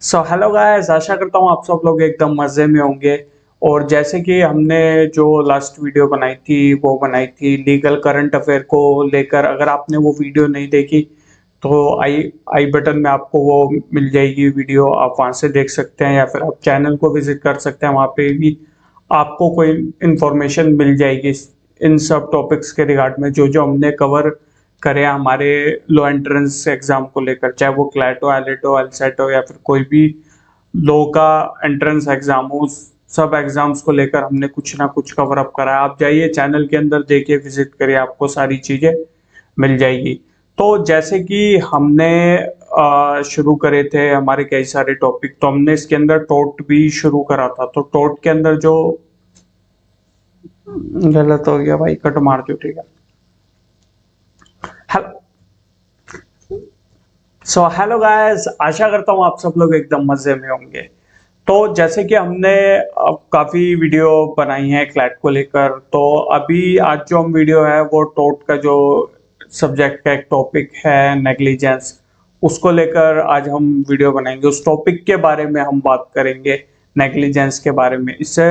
So hello guys, आशा करता हूँ आप सब लोग एकदम मज़े में होंगे। और जैसे कि हमने जो लास्ट वीडियो बनाई थी वो बनाई थी लीगल करंट अफेयर को लेकर। अगर आपने वो वीडियो नहीं देखी तो आई आई बटन में आपको वो मिल जाएगी वीडियो, आप वहाँ से देख सकते हैं या फिर आप चैनल को विजिट कर सकते हैं। वहाँ पे भी आपको कोई इंफॉर्मेशन मिल जाएगी इन सब टॉपिक्स के रिगार्ड में जो जो हमने कवर करे हमारे लो एंट्रेंस एग्जाम को लेकर, चाहे वो क्लैट हो, एलिट हो, एलसेट हो या फिर कोई भी लो का एंट्रेंस एग्जाम हो। सब एग्जाम्स को लेकर हमने कुछ ना कुछ कवर अप करा है। आप जाइए चैनल के अंदर, देखिए, विजिट करिए, आपको सारी चीजें मिल जाएगी। तो जैसे कि हमने शुरू करे थे हमारे कई सारे टॉपिक, तो हमने इसके अंदर टोट भी शुरू करा था। तो टोट के अंदर जो गलत हो गया भाई, कट मार दो, ठीक है। सो हेलो गाइस, आशा करता हूँ आप सब लोग एकदम मजे में होंगे। तो जैसे कि हमने अब काफी वीडियो बनाई है क्लैट को लेकर, तो अभी आज जो हम वीडियो है वो टोट का जो सब्जेक्ट का एक टॉपिक है नेग्लिजेंस, उसको लेकर आज हम वीडियो बनाएंगे। उस टॉपिक के बारे में हम बात करेंगे, नेग्लिजेंस के बारे में। इससे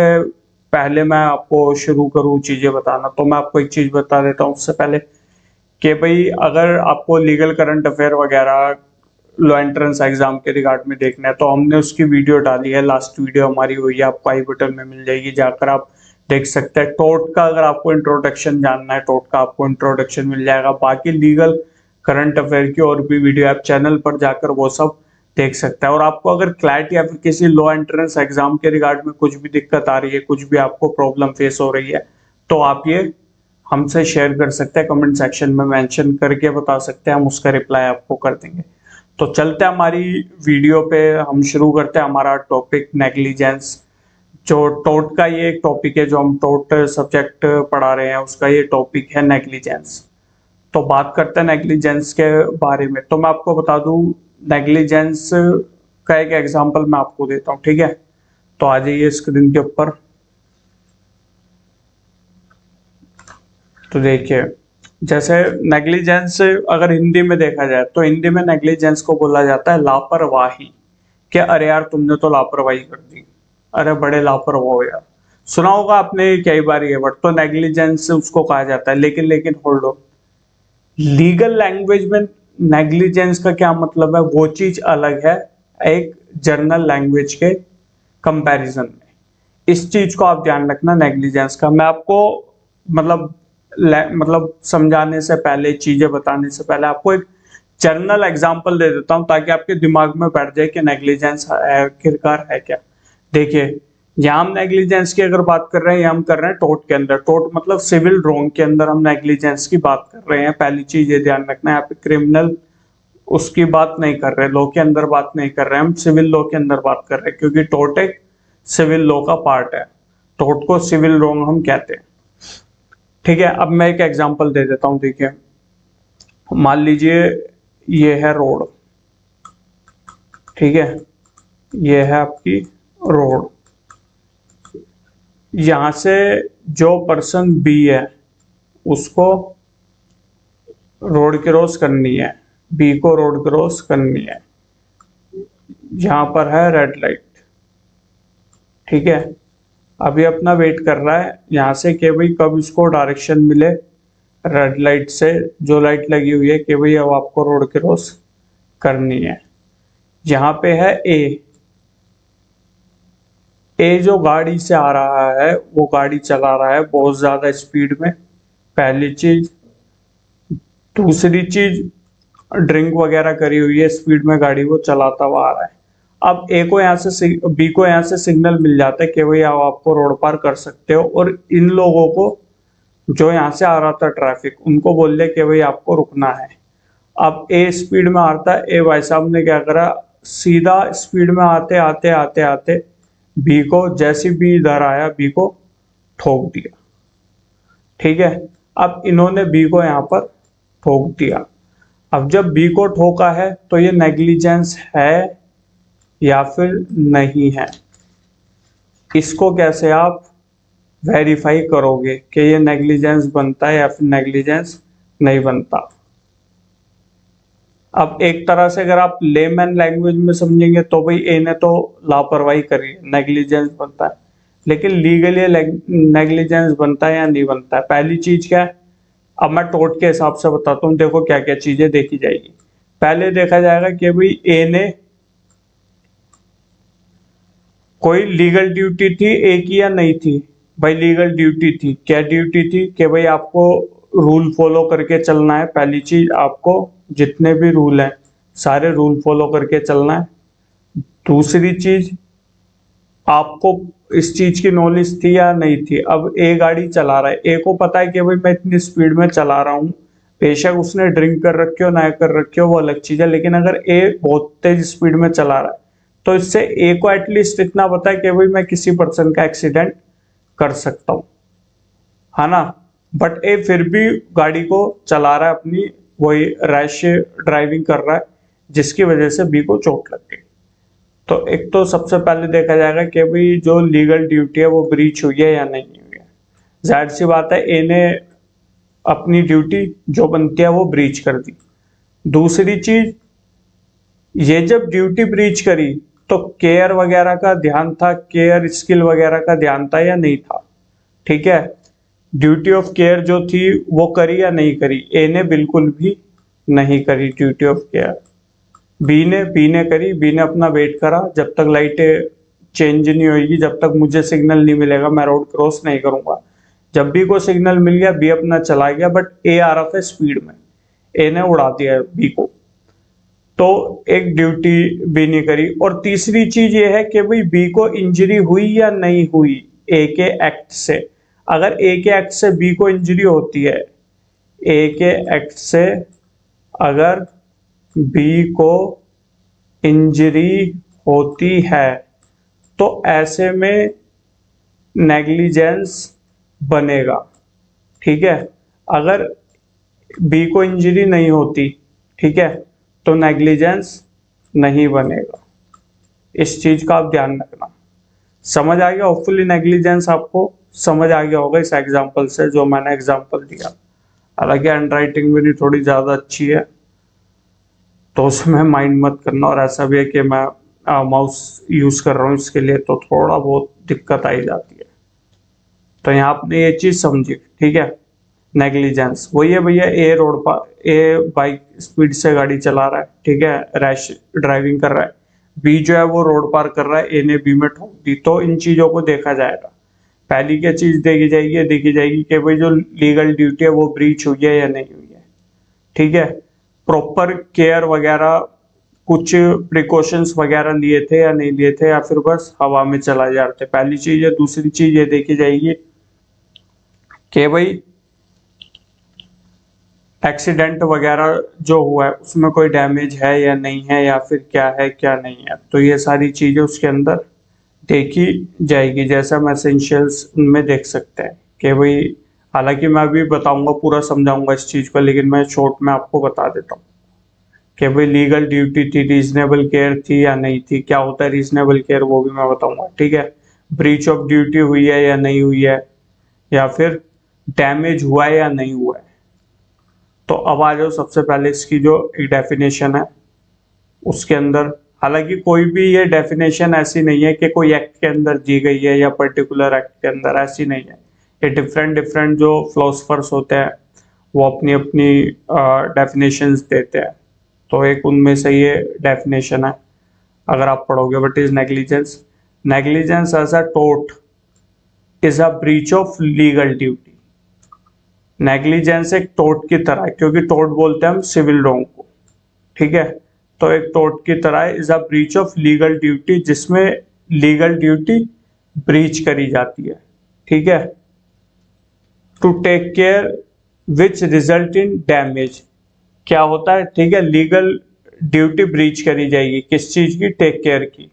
पहले मैं आपको शुरू करूँ चीजें बताना, तो मैं आपको एक चीज बता देता हूँ उससे पहले कि भाई अगर आपको लीगल करंट अफेयर वगैरह लो एंट्रेंस एग्जाम के रिगार्ड में देखना है तो हमने उसकी वीडियो डाली है। लास्ट वीडियो हमारी हुई है, आपको आई बटन में मिल जाएगी, जाकर आप देख सकते हैं। टोट का अगर आपको इंट्रोडक्शन जानना है, टोट का आपको इंट्रोडक्शन मिल जाएगा। बाकी लीगल करंट अफेयर की और भी वीडियो आप चैनल पर जाकर वो सब देख सकते हैं। और आपको अगर क्लैट या फिर किसी लो एंट्रेंस एग्जाम के रिगार्ड में कुछ भी दिक्कत आ रही है, कुछ भी आपको प्रॉब्लम फेस हो रही है, तो आप ये हमसे शेयर कर सकते हैं, कमेंट सेक्शन में मेंशन करके बता सकते हैं, हम उसका रिप्लाई आपको कर देंगे। तो चलते हैं हमारी वीडियो पे, हम शुरू करते हैं हमारा टॉपिक नेग्लिजेंस। जो टोट का ये एक टॉपिक है, जो हम टोट सब्जेक्ट पढ़ा रहे हैं उसका ये टॉपिक है नेग्लिजेंस। तो बात करते हैं नेग्लिजेंस के बारे में। तो मैं आपको बता दूं, नेग्लिजेंस का एक एग्जांपल मैं आपको देता हूं, ठीक है। तो आ जाइए स्क्रीन के ऊपर। तो देखिए, जैसे नेग्लिजेंस अगर हिंदी में देखा जाए तो हिंदी में नेग्लिजेंस को बोला जाता है लापरवाही। कि अरे यार तुमने तो लापरवाही कर दी, अरे बड़े लापरवाह हो यार। सुना होगा आपने कई बार ये वर्ड। तो नेग्लिजेंस उसको कहा जाता है। लेकिन होल्ड ऑन, लीगल लैंग्वेज में नेग्लिजेंस का क्या मतलब है वो चीज अलग है एक जर्नल लैंग्वेज के कंपैरिजन में। इस चीज को आप ध्यान रखना नेग्लिजेंस का। मैं आपको मतलब समझाने से पहले, चीजें बताने से पहले आपको एक जर्नल एग्जांपल दे देता हूं ताकि आपके दिमाग में बैठ जाए कि नेग्लिजेंस आखिरकार है क्या। देखिए, यहाँ हम नेग्लिजेंस की अगर बात कर रहे हैं, हम कर रहे हैं टोट के अंदर। टोट मतलब सिविल रॉन्ग के अंदर हम नेग्लिजेंस की बात कर रहे हैं। पहली चीज ये ध्यान रखना है, यहाँ पे क्रिमिनल उसकी बात नहीं कर रहे, लॉ के अंदर बात नहीं कर रहे, हम सिविल लॉ के अंदर बात कर रहे हैं, क्योंकि टोट एक सिविल लॉ का पार्ट है। टोट को सिविल रॉन्ग हम कहते हैं, ठीक है। अब मैं एक एग्जांपल दे देता हूं। देखिए, मान लीजिए ये है रोड, ठीक है, ये है आपकी रोड। यहां से जो पर्सन बी है उसको रोड क्रॉस करनी है, बी को रोड क्रॉस करनी है। यहां पर है रेड लाइट, ठीक है। अभी अपना वेट कर रहा है यहां से कि भाई कब इसको डायरेक्शन मिले रेड लाइट से, जो लाइट लगी हुई है, कि भाई अब आपको रोड क्रॉस करनी है। यहाँ पे है ए। ए जो गाड़ी से आ रहा है वो गाड़ी चला रहा है बहुत ज्यादा स्पीड में, पहली चीज। दूसरी चीज, ड्रिंक वगैरह करी हुई है, स्पीड में गाड़ी वो चलाता हुआ आ रहा है। अब ए को यहाँ से बी को यहाँ से सिग्नल मिल जाता है कि भाई अब आपको रोड पार कर सकते हो। और इन लोगों को जो यहाँ से आ रहा था ट्रैफिक, उनको बोल दिया कि भाई आपको रुकना है। अब ए स्पीड में आता है, ए भाई साहब ने क्या करा, सीधा स्पीड में आते आते आते आते बी को, जैसे बी इधर आया बी को ठोक दिया, ठीक है। अब इन्होंने बी को यहाँ पर ठोक दिया। अब जब बी को ठोका है तो ये नेग्लिजेंस है या फिर नहीं है, इसको कैसे आप वेरीफाई करोगे कि ये नेग्लिजेंस बनता है या फिर नेग्लिजेंस नहीं बनता। अब एक तरह से अगर आप लेमैन लैंग्वेज में समझेंगे तो भाई ए ने तो लापरवाही करी, नेग्लिजेंस बनता है। लेकिन लीगली नेग्लिजेंस बनता है या नहीं बनता है? पहली चीज क्या है, अब मैं टोट के हिसाब से बताता हूँ, देखो क्या क्या चीजें देखी जाएगी। पहले देखा जाएगा कि भाई ए ने कोई लीगल ड्यूटी थी ए की या नहीं थी। भाई लीगल ड्यूटी थी। क्या ड्यूटी थी? कि भाई आपको रूल फॉलो करके चलना है। पहली चीज, आपको जितने भी रूल हैं सारे रूल फॉलो करके चलना है। दूसरी चीज, आपको इस चीज की नॉलेज थी या नहीं थी। अब ए गाड़ी चला रहा है, ए को पता है कि भाई मैं इतनी स्पीड में चला रहा हूँ, बेशक उसने ड्रिंक कर रखी हो ना कर रखी हो वो अलग चीज है, लेकिन अगर ए बहुत तेज स्पीड में चला रहा है तो इससे ए को एटलीस्ट इतना पता है कि भाई मैं किसी पर्सन का एक्सीडेंट कर सकता हूँ, है ना। बट ए फिर भी गाड़ी को चला रहा है, अपनी वही रैश ड्राइविंग कर रहा है, जिसकी वजह से बी को चोट लग गई। तो एक तो सबसे पहले देखा जाएगा कि भाई जो लीगल ड्यूटी है वो ब्रीच हुई है या नहीं हुई है। जाहिर सी बात है ए ने अपनी ड्यूटी जो बनती है वो ब्रीच कर दी। दूसरी चीज, ये जब ड्यूटी ब्रीच करी तो केयर वगैरह का ध्यान था, केयर स्किल वगैरह का ध्यान था या नहीं था? ठीक है, ड्यूटी ऑफ केयर जो थी वो करी या नहीं करी? ए ने बिल्कुल भी नहीं करी ड्यूटी ऑफ केयर। बी ने करी। बी ने अपना वेट करा जब तक लाइटें चेंज नहीं होगी, जब तक मुझे सिग्नल नहीं मिलेगा मैं रोड क्रॉस नहीं करूंगा। जब बी को सिग्नल मिल गया बी अपना चला गया, बट ए आ रहा था स्पीड में, ए ने उड़ा दिया बी को, तो एक ड्यूटी बी ने करी। और तीसरी चीज ये है कि भाई बी को इंजरी हुई या नहीं हुई ए के एक्ट से। अगर ए के एक्ट से बी को इंजरी होती है, ए के एक्ट से अगर बी को इंजरी होती है तो ऐसे में नेग्लिजेंस बनेगा। ठीक है, अगर बी को इंजरी नहीं होती, ठीक है, तो नेग्लिजेंस नहीं बनेगा। इस चीज का आप ध्यान रखना। समझ आ गया? होपफुली नेग्लिजेंस आपको समझ आ गया होगा इस एग्जांपल से, जो मैंने एग्जांपल दिया। हालांकि हैंड राइटिंग मेरी थोड़ी ज्यादा अच्छी है तो उसमें माइंड मत करना, और ऐसा भी है कि मैं माउस यूज कर रहा हूँ इसके लिए, तो थोड़ा बहुत दिक्कत आई जाती है। तो यहाँ आपने ये चीज समझी, ठीक है। नेग्लिजेंस वही है भैया, ए रोड पर, ए बाइक स्पीड से गाड़ी चला रहा है, ठीक है, रैश ड्राइविंग कर रहा है। बी जो है वो रोड पार कर रहा है, ए ने बी में ठोक दी। तो इन चीजों को देखा जाएगा। पहली क्या चीज देखी जाएगी कि भाई जो लीगल ड्यूटी है वो ब्रीच हुई है या नहीं हुई है। ठीक है, प्रॉपर केयर वगैरह कुछ प्रिकॉशंस वगैरह लिए थे या नहीं लिए थे, या फिर बस हवा में चला जा रहे थे। पहली चीज है। दूसरी चीज ये देखी जाएगी कि भाई एक्सीडेंट वगैरह जो हुआ है उसमें कोई डैमेज है या नहीं है, या फिर क्या है क्या नहीं है। तो ये सारी चीजें उसके अंदर देखी जाएगी, जैसा हम एसेंशियल्स में देख सकते हैं कि भाई, हालांकि मैं अभी बताऊंगा, पूरा समझाऊंगा इस चीज को, लेकिन मैं शॉर्ट में आपको बता देता हूँ कि भाई लीगल ड्यूटी थी, रीजनेबल केयर थी या नहीं थी। क्या होता है रीजनेबल केयर वो भी मैं बताऊंगा, ठीक है। ब्रीच ऑफ ड्यूटी हुई है या नहीं हुई है, या फिर डैमेज हुआ है या नहीं हुआ है। तो अब आ जाओ, सबसे पहले इसकी जो एक डेफिनेशन है उसके अंदर, हालांकि कोई भी ये डेफिनेशन ऐसी नहीं है कि कोई एक्ट के अंदर दी गई है या पर्टिकुलर एक्ट के अंदर, ऐसी नहीं है। ये डिफरेंट डिफरेंट जो फिलोसफर्स होते हैं वो अपनी अपनी डेफिनेशंस देते हैं। तो एक उनमें से ये डेफिनेशन है, अगर आप पढ़ोगे, what is negligence? Negligence as a tort is a breach of legal duty. Negligence एक टोर्ट की तरह है, क्योंकि टोर्ट बोलते हैं हम सिविल रॉन्ग को, ठीक है। तो एक टोर्ट की तरह is a breach of legal duty, जिसमें लीगल ड्यूटी ब्रीच करी जाती है, ठीक है, to take care which result in damage. क्या होता है, ठीक है, लीगल ड्यूटी ब्रीच करी जाएगी, किस चीज की? टेक केयर की।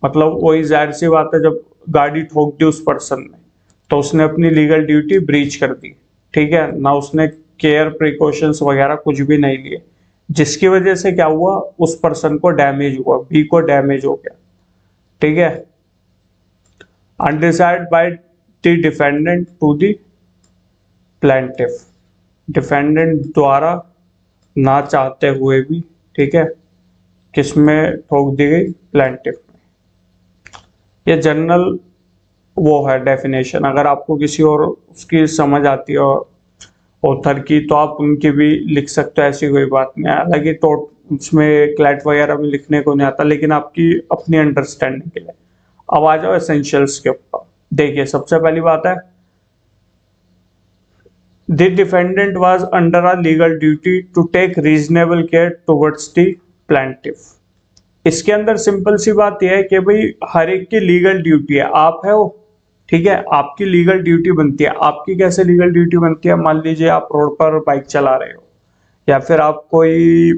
मतलब वही जाहिर सी बात है, जब गाड़ी ठोक दी उस पर्सन ने तो उसने अपनी लीगल ड्यूटी ब्रीच कर दी, ठीक है ना, उसने केयर प्रिकॉशंस वगैरह कुछ भी नहीं लिए, जिसकी वजह से क्या हुआ, उस पर्सन को डैमेज हुआ, बी को डैमेज हो गया, ठीक है। अनडिसाइड by the defendant to the plaintiff, defendant द्वारा ना चाहते हुए भी ठीक है, किसमें ठोक दी गई, प्लेंटिफ में। ये जनरल वो है डेफिनेशन, अगर आपको किसी और उसकी समझ आती है ऑथर की तो आप उनकी भी लिख सकते हो, ऐसी कोई बात नहीं है। हालांकि तो उसमें क्लैट वगैरह में लिखने को नहीं आता, लेकिन आपकी अपनी अंडरस्टैंडिंग के लिए। अब आ जाओ एसेंशियल्स के ऊपर। देखिए सबसे पहली बात है, the defendant was under a legal duty to take reasonable care towards the plaintiff. इसके अंदर सिंपल सी बात यह है कि भाई हर एक की लीगल ड्यूटी है, आप है वो, ठीक है, आपकी लीगल ड्यूटी बनती है। आपकी कैसे लीगल ड्यूटी बनती है, मान लीजिए आप रोड पर बाइक चला रहे हो, या फिर आप कोई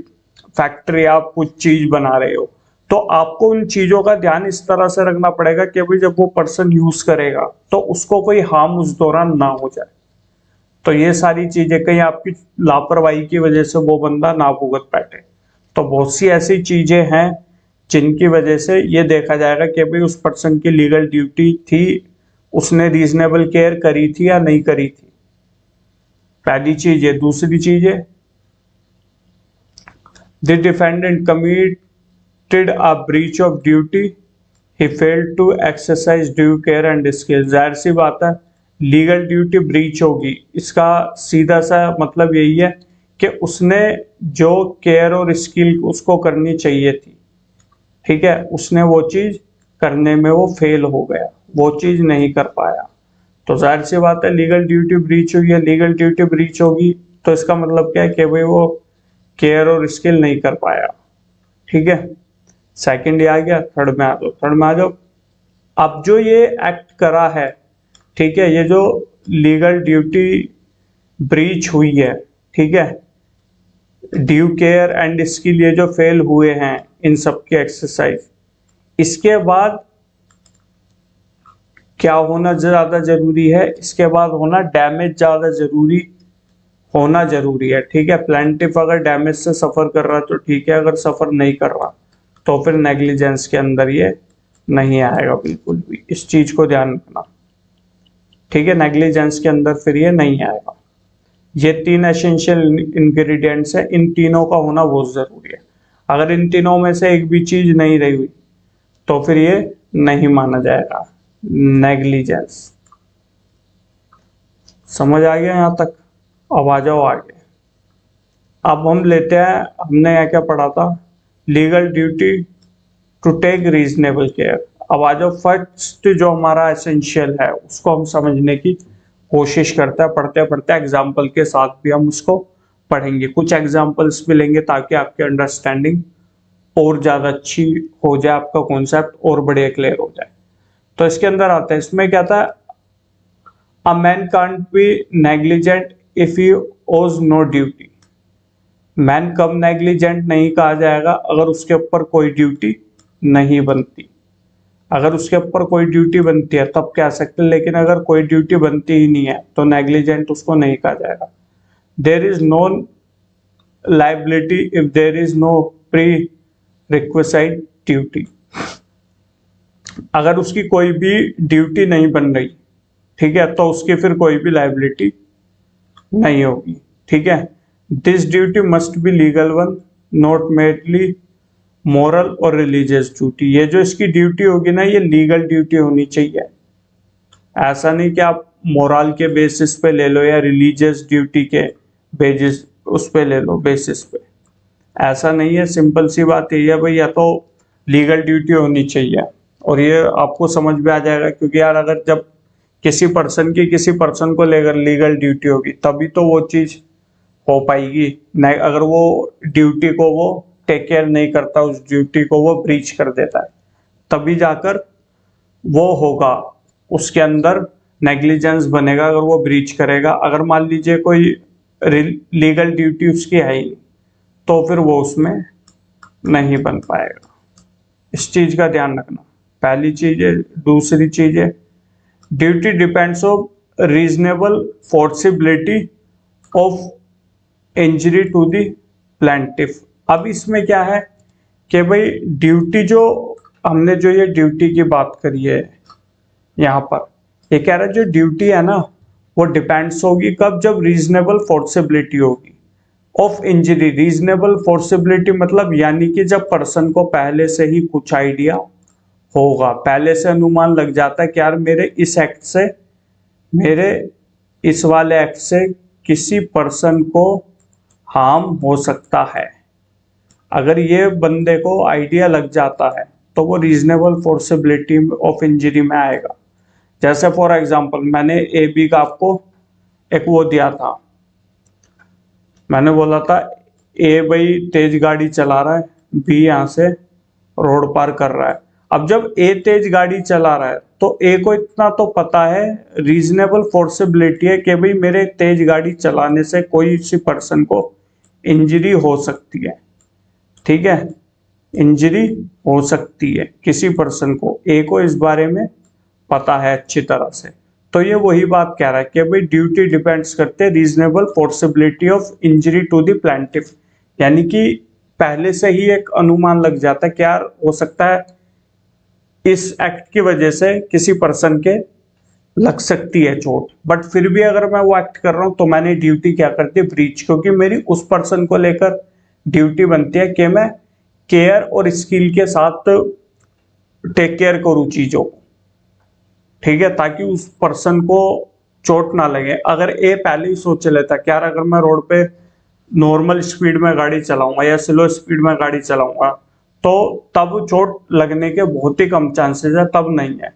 फैक्ट्री, आप कुछ चीज बना रहे हो, तो आपको उन चीजों का ध्यान इस तरह से रखना पड़ेगा कि भाई जब वो पर्सन यूज करेगा तो उसको कोई हार्म उस दौरान ना हो जाए। तो ये सारी चीजें कहीं आपकी लापरवाही की वजह से वो बंदा ना भुगत बैठे। तो बहुत सी ऐसी चीजें हैं जिनकी वजह से ये देखा जाएगा कि भाई उस पर्सन की लीगल ड्यूटी थी, उसने रीजनेबल केयर करी थी या नहीं करी थी, पहली चीज है। दूसरी चीज है, the defendant committed a breach of duty, he failed to exercise due care and skill. जाहिर सी बात है, लीगल ड्यूटी ब्रीच होगी, इसका सीधा सा मतलब यही है कि उसने जो केयर और स्किल उसको करनी चाहिए थी, ठीक है, उसने वो चीज करने में वो फेल हो गया, वो चीज नहीं कर पाया। तो जाहिर सी बात है लीगल ड्यूटी ब्रीच हुई है, लीगल ड्यूटी ब्रीच होगी तो इसका मतलब क्या है कि भाई वो केयर और स्किल नहीं कर पाया, ठीक है। सेकंड ये आ गया, थर्ड में आ जाओ, थर्ड में आ जाओ। अब जो ये एक्ट करा है, ठीक है, ये जो लीगल ड्यूटी ब्रीच हुई है, ठीक है, ड्यू केयर एंड स्किल ये जो फेल हुए हैं इन सब के एक्सरसाइज, इसके बाद क्या होना ज्यादा जरूरी है, इसके बाद होना डैमेज ज्यादा जरूरी है, ठीक है। प्लेंटिफ अगर डैमेज से सफर कर रहा तो ठीक है, अगर सफर नहीं कर रहा तो फिर नेग्लिजेंस के अंदर ये नहीं आएगा बिल्कुल भी, इस चीज को ध्यान रखना, ठीक है। नेग्लिजेंस के अंदर फिर ये नहीं आएगा। ये तीन एसेंशियल इंग्रेडिएंट्स है, इन तीनों का होना बहुत जरूरी है। अगर इन तीनों में से एक भी चीज नहीं रही हुई तो फिर ये नहीं माना जाएगा नेग्लिजेंस। समझ आ गया यहां तक? अब आ जाओ आगे। अब हम लेते हैं, हमने यहाँ क्या पढ़ा था, legal duty to take reasonable care. अब आ जाओ, फर्स्ट जो हमारा एसेंशियल है उसको हम समझने की कोशिश करते हैं, पढ़ते पढ़ते एग्जाम्पल के साथ भी हम उसको पढ़ेंगे, कुछ एग्जाम्पल्स भी लेंगे ताकि आपकी अंडरस्टैंडिंग और ज्यादा अच्छी हो जाए, आपका कॉन्सेप्ट और बढ़िया क्लियर हो जाए। तो इसके अंदर आता है, इसमें क्या था, a man can't be negligent if he ओज नो ड्यूटी। मैन कब नेग्लिजेंट नहीं कहा जाएगा, अगर उसके ऊपर कोई ड्यूटी नहीं बनती। अगर उसके ऊपर कोई ड्यूटी बनती है तब कह सकते हैं, लेकिन अगर कोई ड्यूटी बनती ही नहीं है तो नेग्लिजेंट उसको नहीं कहा जाएगा। There is no liability if there is no prerequisite duty. अगर उसकी कोई भी ड्यूटी नहीं बन रही, ठीक है, तो उसकी फिर कोई भी लाइबिलिटी नहीं होगी, ठीक है। This duty must be legal one, not medley moral और रिलीजियस ड्यूटी। ये जो इसकी ड्यूटी होगी ना, ये लीगल ड्यूटी होनी चाहिए। ऐसा नहीं कि आप मोरल के बेसिस पे ले लो या रिलीजियस ड्यूटी के बेसिस उस पे ले लो बेसिस पे, ऐसा नहीं है। सिंपल सी बात यही है भाई, या तो लीगल ड्यूटी होनी चाहिए, और ये आपको समझ में आ जाएगा क्योंकि यार अगर जब किसी पर्सन की किसी पर्सन को लेकर लीगल ड्यूटी होगी तभी तो वो चीज हो पाएगी। नहीं, अगर वो ड्यूटी को वो टेक केयर नहीं करता, उस ड्यूटी को वो ब्रीच कर देता है, तभी जाकर वो होगा, उसके अंदर नेग्लिजेंस बनेगा अगर वो ब्रीच करेगा। अगर मान लीजिए कोई लीगल ड्यूटी उसकी है ही तो फिर वो उसमें नहीं बन पाएगा। इस चीज का ध्यान रखना, पहली चीज है। दूसरी चीज है, duty depends of reasonable foreseeability of injury to the plaintiff. अब इसमें क्या है कि भाई ड्यूटी जो हमने जो ये ड्यूटी की बात करी है यहाँ पर, ये कह रहा है जो ड्यूटी है ना वो डिपेंड्स होगी कब, जब रीजनेबल फोर्सिबिलिटी होगी। Of injury. रीजनेबल फोर्सिबिलिटी मतलब यानी कि जब पर्सन को पहले से ही कुछ आइडिया होगा, पहले से अनुमान लग जाता है कि यार मेरे इस एक्ट से, मेरे इस वाले एक्ट से किसी पर्सन को हार्म हो सकता है। अगर ये बंदे को आइडिया लग जाता है तो वो रीजनेबल फोर्सिबिलिटी ऑफ इंजरी में आएगा। जैसे फॉर एग्जांपल मैंने ए बी का आपको एक वो दिया था, मैंने बोला था ए भाई तेज गाड़ी चला रहा है, बी यहाँ से रोड पार कर रहा है। अब जब ए तेज गाड़ी चला रहा है तो ए को इतना तो पता है, रीजनेबल फोर्सिबिलिटी है कि भाई मेरे तेज गाड़ी चलाने से कोई सी पर्सन को इंजरी हो सकती है, ठीक है, इंजरी हो सकती है किसी पर्सन को, ए को इस बारे में पता है अच्छी तरह से। तो ये वही बात कह रहा है कि भाई ड्यूटी डिपेंड्स करते हैं reasonable foreseeability of injury to the plaintiff, यानी कि पहले से ही एक अनुमान लग जाता है कि यार हो सकता है इस एक्ट की वजह से किसी पर्सन के लग सकती है चोट, बट फिर भी अगर मैं वो एक्ट कर रहा हूं तो मैंने ड्यूटी क्या कर दी, ब्रीच, क्योंकि मेरी उस पर्सन को लेकर ड्यूटी बनती है कि मैं केयर और स्किल के साथ टेक केयर करूं चीजों को, ठीक है, ताकि उस पर्सन को चोट ना लगे। अगर ए पहले ही सोच लेता कि यार अगर मैं रोड पे नॉर्मल स्पीड में गाड़ी चलाऊंगा या स्लो स्पीड में गाड़ी चलाऊंगा तो तब चोट लगने के बहुत ही कम चांसेस है, तब नहीं है।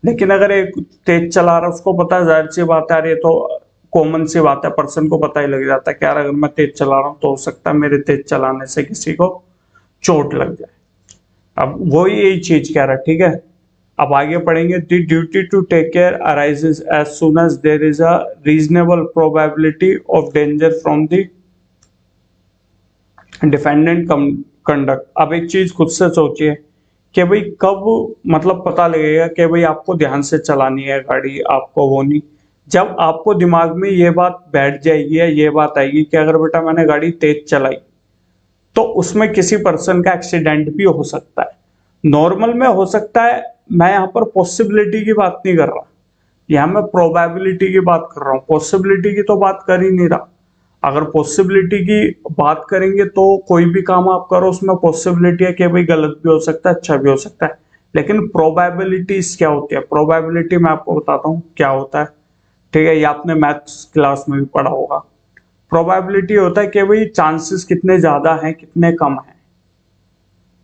लेकिन अगर एक तेज चला रहा है, उसको पता है, जाहिर सी बात है, ये तो कॉमन सी बात है, पर्सन को पता ही लग जाता है कि यार अगर मैं तेज चला रहा हूँ तो हो सकता है मेरे तेज चलाने से किसी को चोट लग जाए। अब वो यही चीज कह रहा है, ठीक है। अब आगे पढ़ेंगे, the duty to take care arises as soon as there is a reasonable probability of danger from the defendant conduct. अब एक चीज खुद से सोचिए कि भाई कब मतलब पता लगेगा कि भाई आपको ध्यान से चलानी है गाड़ी, आपको वो नहीं, जब आपको दिमाग में ये बात बैठ जाएगी या ये बात आएगी कि अगर बेटा मैंने गाड़ी तेज चलाई तो उसमें किसी पर्सन का एक्सीडेंट भी हो सकता है। नॉर्मल में हो सकता है, मैं यहाँ पर पॉसिबिलिटी की बात नहीं कर रहा, यहाँ मैं प्रोबेबिलिटी की बात कर रहा हूँ, पॉसिबिलिटी की तो बात कर ही नहीं रहा। अगर पॉसिबिलिटी की बात करेंगे तो कोई भी काम आप करो उसमें पॉसिबिलिटी है कि भाई गलत भी हो सकता है, अच्छा भी हो सकता है। लेकिन प्रोबेबिलिटीज क्या होती है, प्रोबेबिलिटी मैं आपको बताता हूँ क्या होता है, ठीक है, ये आपने मैथ्स क्लास में भी पढ़ा होगा। प्रोबेबिलिटी होता है कि भाई चांसेस कितने ज्यादा हैं कितने कम हैं।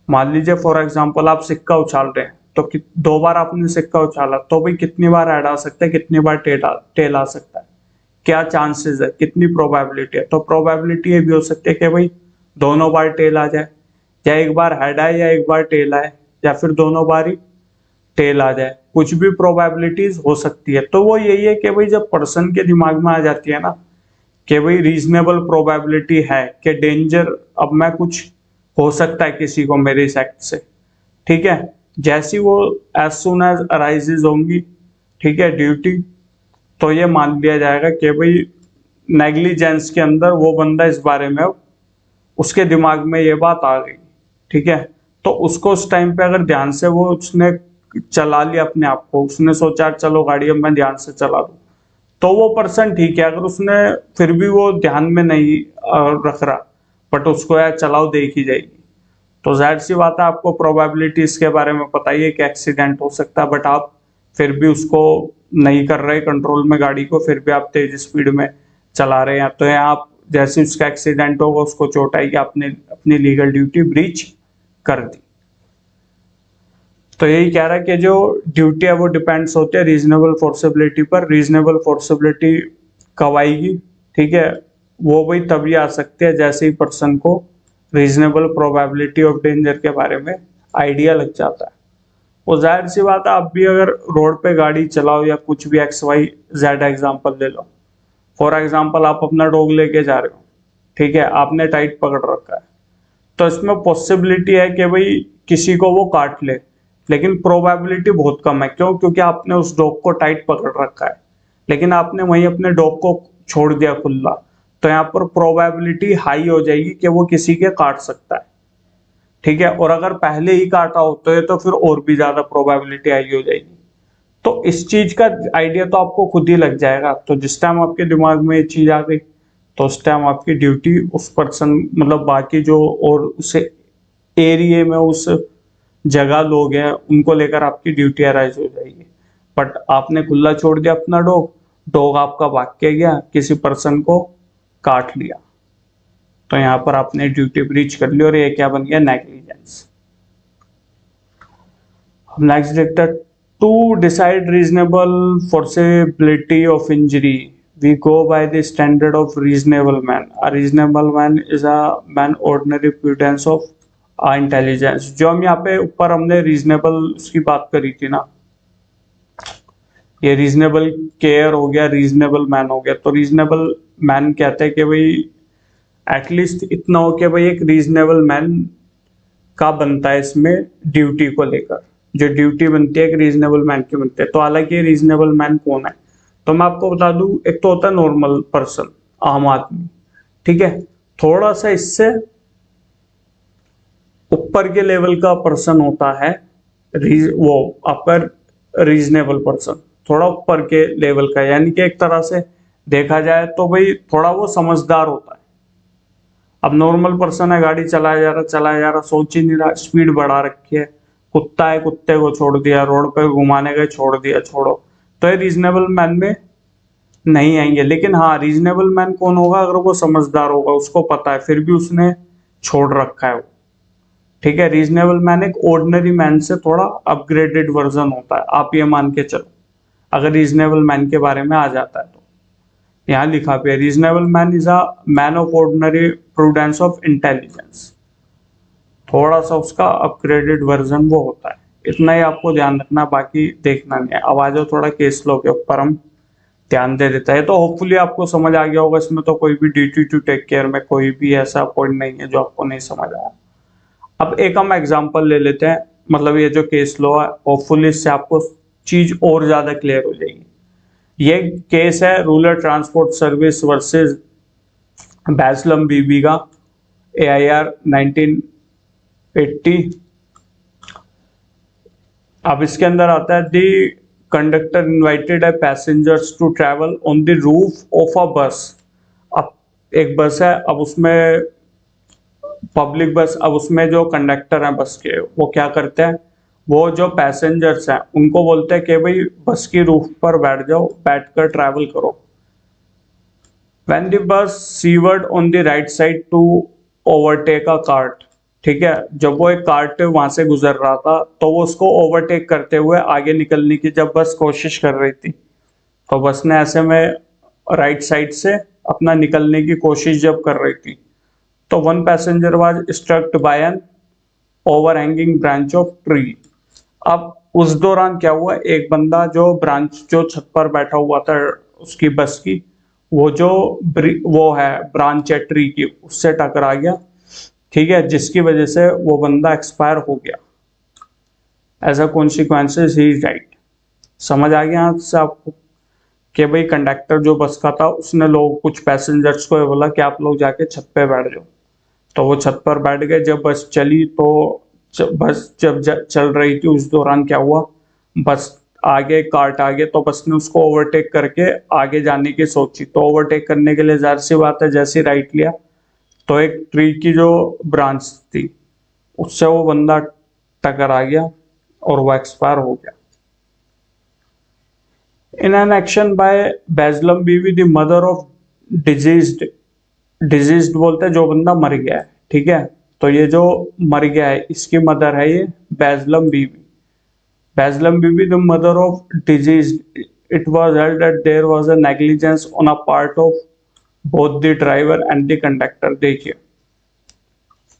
मान लीजिए फॉर एग्जांपल आप सिक्का उछाल रहे हैं तो 2 बार आपने सिक्का उछाला तो भाई कितनी बार ऐड आ सकता है, कितनी बार टेल आ सकता है, क्या चांसेस है, कितनी प्रोबेबिलिटी है। तो प्रोबेबिलिटी ये भी हो सकती है कि भाई दोनों बार टेल आ जाए, या एक बार हेड आए या एक बार टेल आए, या फिर दोनों बार ही टेल आ जाए, कुछ भी प्रोबेबिलिटीज हो सकती है। तो वो यही है कि भाई जब पर्सन के दिमाग में आ जाती है ना कि भाई रीजनेबल प्रोबेबिलिटी है कि डेंजर, अब मैं कुछ हो सकता है किसी को मेरे इस एक्ट से, ठीक है, जैसी वो एज सुन एज अराइजेज होंगी, ठीक है, ड्यूटी, तो ये मान लिया जाएगा कि भाई नेग्लिजेंस के अंदर वो बंदा इस बारे में उसके दिमाग में ये बात आ गई, ठीक है, तो उसको उस टाइम पे अगर ध्यान से वो उसने चला लिया अपने आप को, उसने सोचा चलो गाड़ी अब मैं ध्यान से चला दूं, तो वो पर्सन ठीक है। अगर उसने फिर भी वो ध्यान में नहीं रख रहा बट उसको यार चलाओ देख ही जाएगी, तो जाहिर सी बात है आपको प्रोबेबिलिटी इसके बारे में पता ही है कि एक्सीडेंट हो सकता है, बट आप फिर भी उसको नहीं कर रहे कंट्रोल में गाड़ी को, फिर भी आप तेज स्पीड में चला रहे हैं। तो यहाँ आप जैसे उसका एक्सीडेंट होगा उसको चोट आएगी, आपने अपनी लीगल ड्यूटी ब्रीच कर दी। तो यही कह रहा है कि जो ड्यूटी है वो डिपेंड्स होती है रीजनेबल फोर्सिबिलिटी पर। रीजनेबल फोर्सिबिलिटी कब आएगी, ठीक है, वो भाई तभी आ सकती है जैसे ही पर्सन को रीजनेबल प्रोबेबिलिटी ऑफ डेंजर के बारे में आइडिया लग जाता है। वो जाहिर सी बात है, आप भी अगर रोड पे गाड़ी चलाओ या कुछ भी XYZ एग्जांपल ले लो, फॉर एग्जांपल आप अपना डॉग लेके जा रहे हो, ठीक है, आपने टाइट पकड़ रखा है, तो इसमें पॉसिबिलिटी है कि भाई किसी को वो काट ले, लेकिन प्रोबेबिलिटी बहुत कम है। क्यों? क्योंकि आपने उस डॉग को टाइट पकड़ रखा है, लेकिन आपने वहीं अपने डॉग को छोड़ दिया खुला, तो यहाँ पर प्रोबेबिलिटी हाई हो जाएगी कि वो किसी के काट सकता है, ठीक है, और अगर पहले ही काटा हो तो फिर और भी ज्यादा प्रोबेबिलिटी हाई हो जाएगी। तो इस चीज का आइडिया तो आपको खुद ही लग जाएगा। तो जिस टाइम आपके दिमाग में ये चीज आ गई तो उस टाइम आपकी ड्यूटी उस पर्सन मतलब बाकी जो और उस एरिया में उस जगह लोग हैं उनको लेकर आपकी ड्यूटी अराइज हो जाएगी। बट आपने खुला छोड़ दिया अपना डॉग, डॉग आपका भाग के गया, किसी पर्सन को काट लिया, तो यहाँ पर आपने ड्यूटी ब्रीच कर ली और ये क्या बन गया, नेग्लिजेंस। नेक्स्ट देखते हैं, to decide reasonable foreseeability of injury we go by the standard of reasonable man. A reasonable man is a man ordinary prudence of intelligence. जो हम यहाँ पे ऊपर हमने रीजनेबल उसकी बात करी थी ना, ये रीजनेबल केयर हो गया, रीजनेबल मैन हो गया। तो रीजनेबल मैन कहते हैं कि भाई एटलीस्ट इतना हो कि भाई एक रीजनेबल मैन का बनता है इसमें ड्यूटी को लेकर, जो ड्यूटी बनती है एक रीजनेबल मैन की बनती है। तो हालांकि रीजनेबल मैन कौन है, तो मैं आपको बता दूं, एक तो होता है नॉर्मल पर्सन, आम आदमी, ठीक है। थोड़ा सा इससे ऊपर के लेवल का पर्सन होता है वो आपका रीजनेबल पर्सन, थोड़ा ऊपर के लेवल का, यानी कि एक तरह से देखा जाए तो भाई थोड़ा वो समझदार होता है। अब नॉर्मल पर्सन है, गाड़ी चलाया जा रहा, सोच ही नहीं रहा, स्पीड बढ़ा रखी है, कुत्ता है, कुत्ते को छोड़ दिया, रोड पे घुमाने गए, छोड़ दिया, छोड़ो, तो ये रीजनेबल मैन में नहीं आएंगे। लेकिन हाँ, रीजनेबल मैन कौन होगा, अगर वो समझदार होगा, उसको पता है, फिर भी उसने छोड़ रखा है वो, ठीक है। रीजनेबल मैन एक ऑर्डिनरी मैन से थोड़ा अपग्रेडेड वर्जन होता है, आप ये मान के चलो, अगर रीजनेबल मैन के बारे में आ जाता है तो। यहाँ लिखा पे reasonable man is a man of ordinary prudence of intelligence, थोड़ा सा उसका अपग्रेडेड वर्जन वो होता है। इतना ही आपको ध्यान रखना, बाकी देखना नहीं है। अब आ जाओ थोड़ा केस लो के ऊपर हम ध्यान दे देता है। तो होपफुली आपको समझ आ गया होगा, इसमें तो कोई भी ड्यूटी टू टेक केयर में कोई भी ऐसा पॉइंट नहीं है जो आपको नहीं समझ आया। अब एक हम एग्जांपल ले लेते हैं, मतलब ये जो केस लॉ है, होपफुली इससे आपको चीज और ज्यादा क्लियर हो जाएगी। ये केस है rural transport service versus Bezlum Bibi का, AIR 1980। अब इसके अंदर आता है, दी कंडक्टर इनवाइटेड है passengers to travel on the roof of a bus. अब एक बस है, अब उसमें पब्लिक बस, अब उसमें जो कंडक्टर हैं बस के, वो क्या करते हैं, वो जो पैसेंजर्स हैं उनको बोलते हैं कि भाई बस की रूफ पर बैठ जाओ, बैठकर ट्रैवल करो। When the bus severed on the right side to overtake a cart, ठीक है, जब वो एक कार्ट वहां से गुजर रहा था तो वो उसको ओवरटेक करते हुए आगे निकलने की जब बस कोशिश कर रही थी, तो बस ने ऐसे में राइट साइड से अपना निकलने की कोशिश जब कर रही थी, तो one passenger was strucked by an overhanging branch of tree. अब उस दौरान क्या हुआ, एक बंदा जो छत पर बैठा हुआ था उसकी बस की, वो जो वो है ब्रांच है ट्री की, उससे टकरा गया, ठीक है, जिसकी वजह से वो बंदा एक्सपायर हो गया। As a consequences he died. समझ आ गया आपसे आपको कि भाई कंडक्टर जो बस का था उसने लोग कुछ पैसेंजर्स को बोला कि आप लोग जाके छत पे बैठ जाओ, तो वो छत पर बैठ गए। जब बस चली तो बस जब चल रही थी उस दौरान क्या हुआ, बस आगे कार्ट आगे, तो बस ने उसको ओवरटेक करके आगे जाने की सोची, तो ओवरटेक करने के लिए जाहिर सी बात है जैसे राइट लिया तो एक ट्री की जो ब्रांच थी उससे वो बंदा टकरा गया और वो एक्सपायर हो गया। इन एन एक्शन बाय बैसलम बीवी द मदर ऑफ डिजीज्ड बोलते हैं जो बंदा मर गया है, ठीक है, तो ये जो मर गया है इसकी मदर है ये बैसलम बीवी। Baslam Bibi, the mother of deceased, it was held that there was a negligence on a part of both the driver and the conductor। देखिए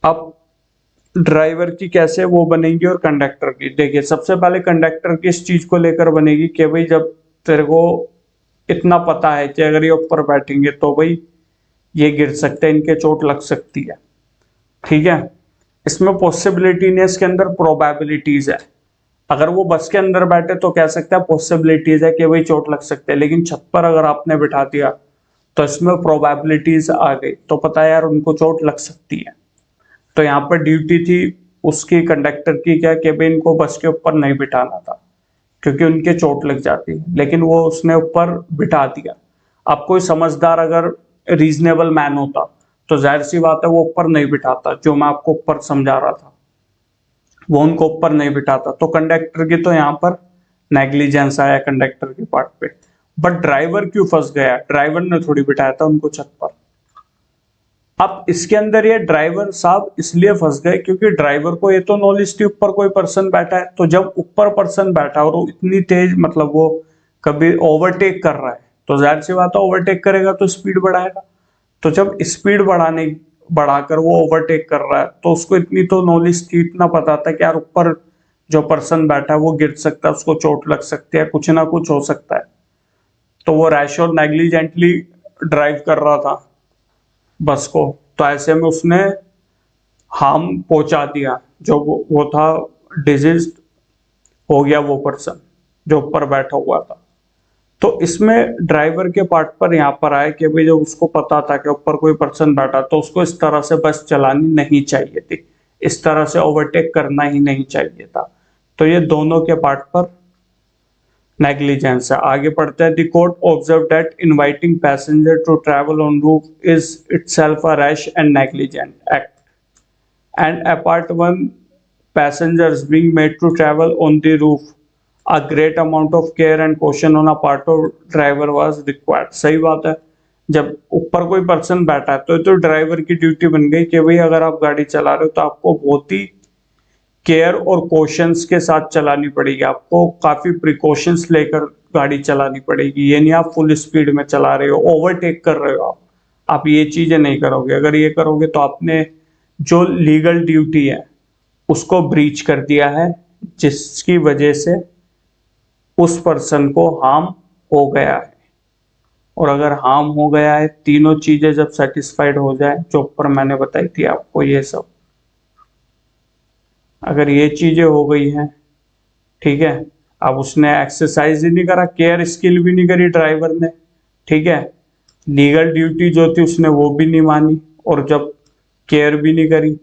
अब ड्राइवर की कैसे वो बनेगी और कंडक्टर की। देखिए सबसे पहले कंडक्टर की इस चीज को लेकर बनेगी कि भाई जब तेरे को इतना पता है कि अगर ये ऊपर बैठेंगे तो भाई ये गिर सकते हैं, इनके चोट लग सकती है, ठीक है। इसमें पॉसिबिलिटी नहीं है, इसके अंदर प्रोबेबिलिटीज है। अगर वो बस के अंदर बैठे तो कह सकते हैं पॉसिबिलिटीज है कि भाई चोट लग सकते हैं, लेकिन छत पर अगर आपने बिठा दिया तो इसमें प्रोबेबिलिटीज आ गई, तो पता है यार उनको चोट लग सकती है। तो यहाँ पर ड्यूटी थी उसकी कंडक्टर की क्या कि भाई इनको बस के ऊपर नहीं बिठाना था क्योंकि उनके चोट लग जाती, लेकिन वो उसने ऊपर बिठा दिया। अब कोई समझदार अगर रीजनेबल मैन होता तो जाहिर सी बात है वो ऊपर नहीं बिठाता, जो मैं आपको ऊपर समझा रहा था वो उनको ऊपर नहीं बिठाता। तो कंडक्टर की तो यहाँ पर नेग्लिजेंस आया कंडक्टर के पार्ट पे। बट ड्राइवर क्यों फंस गया? ड्राइवर ने थोड़ी बिठाया था उनको छत पर। अब इसके अंदर ये ड्राइवर साहब इसलिए फंस गए क्योंकि ड्राइवर को ये तो नॉलेज थी ऊपर कोई पर्सन बैठा है, तो जब ऊपर पर्सन बैठा और वो इतनी तेज मतलब वो कभी ओवरटेक कर रहा है तो जाहिर सी बात है ओवरटेक करेगा तो स्पीड बढ़ाएगा। तो जब स्पीड बढ़ाकर वो ओवरटेक कर रहा है तो उसको इतनी तो नॉलेज थी, इतना पता था कि यार ऊपर जो पर्सन बैठा है वो गिर सकता है, उसको चोट लग सकती है, कुछ ना कुछ हो सकता है। तो वो रैश और नेग्लिजेंटली ड्राइव कर रहा था बस को, तो ऐसे में उसने हार्म पहुंचा दिया। जो वो था डिजीज हो गया वो पर्सन जो ऊपर बैठा हुआ था। तो इसमें ड्राइवर के पार्ट पर यहाँ पर आया कि भाई जब उसको पता था कि ऊपर कोई पर्सन बैठा तो उसको इस तरह से बस चलानी नहीं चाहिए थी, इस तरह से ओवरटेक करना ही नहीं चाहिए था। तो ये दोनों के पार्ट पर नेग्लिजेंस है। आगे पढ़ते हैं, the court observe that inviting passenger to travel on roof is itself a rash and negligent act and apart one passengers being made to travel on the roof a great amount of care and caution on a part of driver was required। सही बात है, जब ऊपर कोई person बैठा है तो driver की ड्यूटी बन गई कि भाई अगर आप गाड़ी चला रहे हो तो आपको बहुत ही केयर और कॉशंस के साथ चलानी पड़ेगी, आपको काफी प्रिकॉशंस लेकर गाड़ी चलानी पड़ेगी। ये नहीं आप फुल स्पीड में चला रहे हो, ओवरटेक कर रहे हो, आप ये चीजें नहीं करोगे। अगर ये करोगे तो आपने जो लीगल ड्यूटी है उसको ब्रीच कर दिया है, जिसकी वजह से उस पर्सन को हार्म हो गया है। और अगर हार्म हो गया है, तीनों चीजें जब सेटिस्फाइड हो जाए जो ऊपर मैंने बताई थी आपको, ये सब अगर ये चीजें हो गई हैं, ठीक है, अब उसने एक्सरसाइज ही नहीं करा, केयर स्किल भी नहीं करी ड्राइवर ने, ठीक है, लीगल ड्यूटी जो थी उसने वो भी नहीं मानी, और जब केयर भी नहीं करी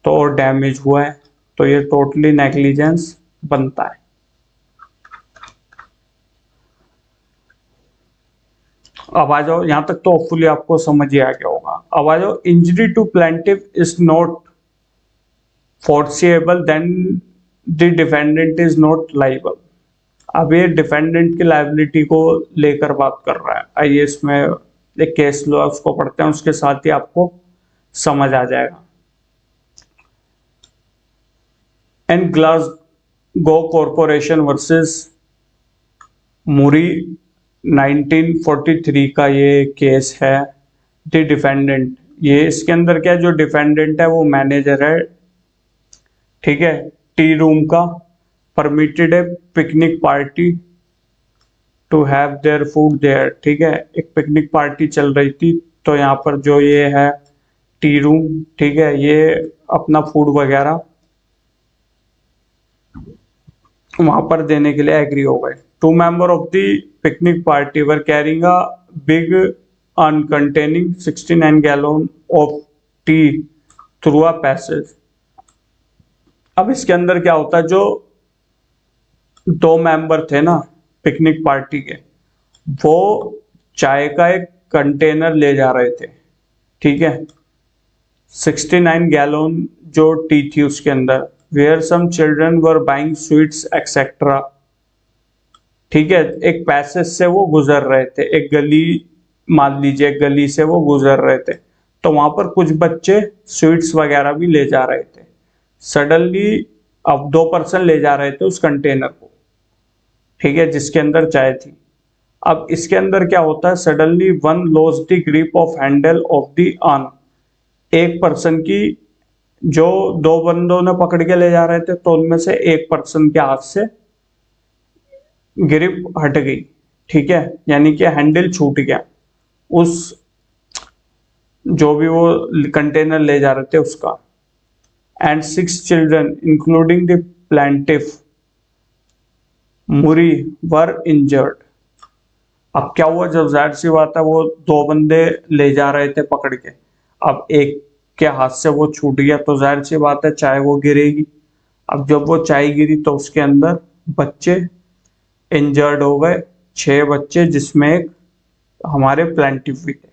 तो और डैमेज हुआ है, तो ये टोटली नेग्लिजेंस बनता है। अब आ जाओ, यहां तक तो होपफुली आपको समझ ही आ गया होगा। अब आ जाओ, injury to plaintiff is not foreseeable then the defendant is not liable. अब ये डिफेंडेंट की लाइबिलिटी को लेकर बात कर रहा है। आइए इसमें एक केस लो उसको पढ़ते हैं, उसके साथ ही आपको समझ आ जाएगा। एंड ग्लासगो कॉरपोरेशन वर्सेस मुरी 1943 का ये केस है। द डिफेंडेंट, ये इसके अंदर क्या है, जो डिफेंडेंट है वो मैनेजर है, ठीक है, टी रूम का, permitted a picnic party to have their food there, ठीक है, एक पिकनिक पार्टी चल रही थी तो यहाँ पर जो ये है टी रूम, ठीक है, ये अपना फूड वगैरह वहां पर देने के लिए एग्री हो गए। Two member of the picnic party were carrying a big urn containing 69 gallon of tea through a passage. अब इसके अंदर क्या होता है, जो दो मेंबर थे ना पिकनिक पार्टी के, वो चाय का एक कंटेनर ले जा रहे थे, ठीक है, 69 गैलन जो टी थी उसके अंदर, where some children were buying sweets etcetera, ठीक है, एक पैसेज से वो गुजर रहे थे, एक गली मान लीजिए, गली से वो गुजर रहे थे, तो वहां पर कुछ बच्चे स्वीट्स वगैरह भी ले जा रहे थे। सडनली अब दो पर्सन ले जा रहे थे उस कंटेनर को, ठीक है, जिसके अंदर चाय थी। अब इसके अंदर क्या होता है, suddenly one loss the grip of Henle of the earn, एक पर्सन की, जो दो बंदों ने पकड़ के ले जा रहे थे तो उनमें से एक पर्सन के हाथ से ग्रिप हट गई, ठीक है, यानी कि हैंडल छूट गया उस जो भी वो कंटेनर ले जा रहे थे उसका। And 6 children including the plaintiff Muri were injured. अब क्या हुआ, जब जाहिर सी बात है वो दो बंदे ले जा रहे थे पकड़ के, अब एक के हाथ से वो छूट गया तो जाहिर सी बात है चाय वो गिरेगी। अब जब वो चाय गिरी तो उसके अंदर बच्चे इंजर्ड हो गए, 6 बच्चे, जिसमें एक हमारे प्लेंटिफ भी थे,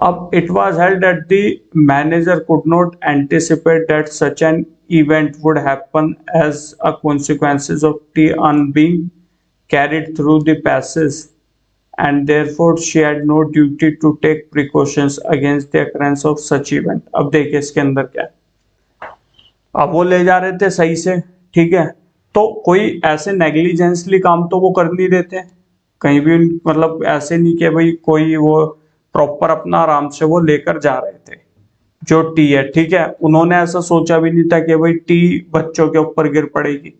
अब it was held that the manager could not anticipate that such an event would happen as a consequences of the being carried through the passes, and therefore she had no duty to take precautions against the occurrence of such event. अब देखिए इसके अंदर क्या है। अब वो ले जा रहे थे सही से, ठीक है, तो कोई ऐसे नेग्लिजेंसली काम तो वो कर नहीं रहे थे कहीं भी, मतलब ऐसे नहीं कि भाई कोई वो प्रॉपर अपना आराम से वो लेकर जा रहे थे जो टी है, ठीक है। उन्होंने ऐसा सोचा भी नहीं था कि भाई टी बच्चों के ऊपर गिर पड़ेगी,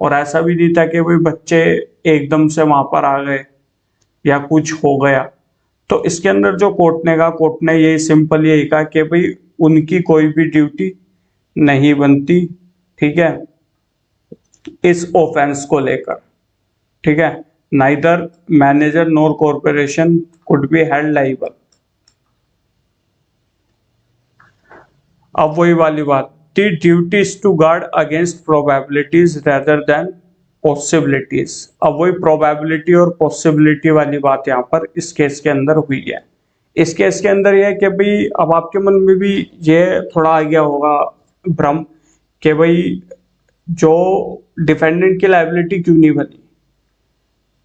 और ऐसा भी नहीं था कि भाई बच्चे एकदम से वहां पर आ गए या कुछ हो गया। तो इसके अंदर जो कोर्ट ने यही सिंपल यही कहा कि भाई उनकी कोई भी ड्यूटी नहीं बनती, ठीक है, इस ऑफेंस को लेकर, ठीक है। Neither manager nor corporation could be held liable. अब वही वाली बात, the duties to guard against probabilities rather than possibilities. अब वही प्रोबेबिलिटी और पॉसिबिलिटी वाली बात यहाँ पर इस केस के अंदर हुई है। इस केस के अंदर यह है कि भाई अब आपके मन में भी ये थोड़ा आ गया होगा भ्रम कि भाई जो डिफेंडेंट की लायबिलिटी क्यों नहीं बनी।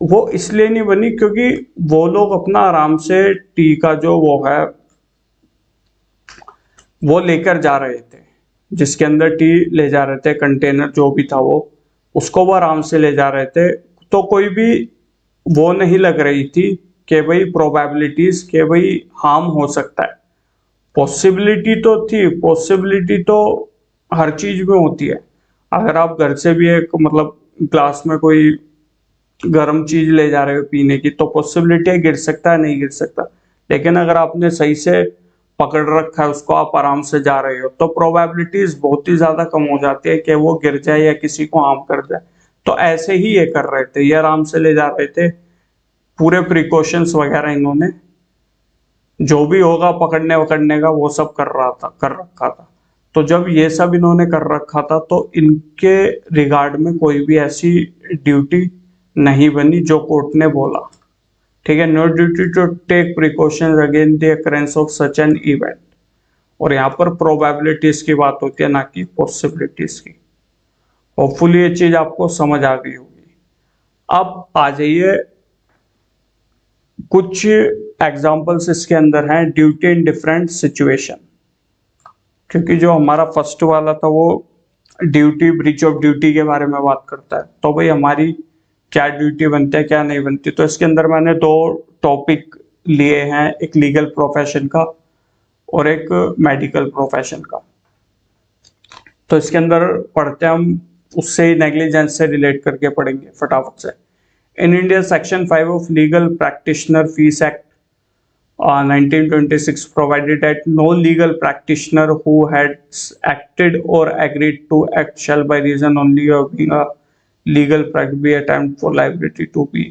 वो इसलिए नहीं बनी क्योंकि वो लोग अपना आराम से टी का जो वो है वो लेकर जा रहे थे, जिसके अंदर टी ले जा रहे थे, कंटेनर जो भी था वो, उसको वो आराम से ले जा रहे थे। तो कोई भी वो नहीं लग रही थी कि भाई प्रोबेबिलिटीज के भाई हार्म हो सकता है। पॉसिबिलिटी तो थी, पॉसिबिलिटी तो हर चीज में होती है। अगर आप घर से भी एक मतलब ग्लास में कोई गर्म चीज ले जा रहे हो पीने की, तो पॉसिबिलिटी है गिर सकता है, नहीं गिर सकता। लेकिन अगर आपने सही से पकड़ रखा है उसको, आप आराम से जा रहे हो, तो प्रोबेबिलिटीज बहुत ही ज्यादा कम हो जाती है कि वो गिर जाए या किसी को हार्म कर जाए। तो ऐसे ही ये कर रहे थे, ये आराम से ले जा रहे थे, पूरे प्रिकॉशंस वगैरह इन्होंने जो भी होगा पकड़ने वकड़ने का वो सब कर रखा था। तो जब ये सब इन्होंने कर रखा था तो इनके रिगार्ड में कोई भी ऐसी ड्यूटी नहीं बनी जो कोर्ट ने बोला, ठीक है। No duty to take precautions against the occurrence of such an event. और यहाँ पर प्रोबेबिलिटीज की बात होती है, ना कि पॉसिबिलिटीज की। होपफुली ये चीज आपको समझ आ गई होगी। अब आ जाइए कुछ एग्जांपल्स इसके अंदर हैं ड्यूटी इन डिफरेंट सिचुएशन, क्योंकि जो हमारा फर्स्ट वाला था वो ड्यूटी, ब्रीच ऑफ ड्यूटी के बारे में बात करता है। तो भाई हमारी क्या ड्यूटी बनती है, क्या नहीं बनती। तो इसके अंदर मैंने दो टॉपिक लिए हैं, एक लीगल प्रोफेशन का और एक मेडिकल प्रोफेशन का। तो इसके अंदर पढ़ते हैं हम, उससे ही नेग्लिजेंस से रिलेट करके पढ़ेंगे फटाफट से। In India section 5 of legal practitioner fees act 1926 provided that no legal practitioner who had acted or agreed to act shall by reason only of being a legal practice be attempt for liability to be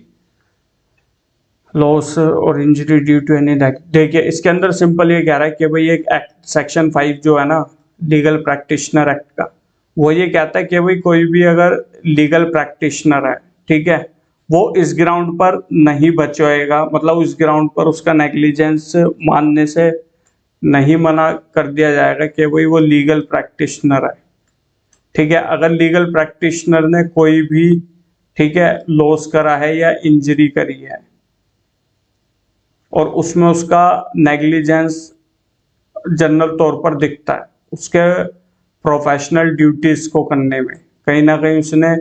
loss or injury due to any act। देखिए इसके अंदर simple ये कह रहा है कि भाई एक एक्ट सेक्शन 5 जो है ना लीगल प्रैक्टिशनर एक्ट का, वो ये कहता है कि भाई कोई भी अगर लीगल प्रैक्टिशनर है, ठीक है, वो इस ग्राउंड पर नहीं बचाएगा, मतलब इस ग्राउंड पर उसका नेग्लिजेंस मानने से नहीं मना कर दिया जाएगा कि भाई वो लीगल प्रैक्टिशनर है, ठीक है। अगर लीगल प्रैक्टिशनर ने कोई भी, ठीक है, लॉस करा है या इंजरी करी है और उसमें उसका नेग्लिजेंस जनरल तौर पर दिखता है, उसके प्रोफेशनल ड्यूटीज को करने में कहीं ना कहीं उसने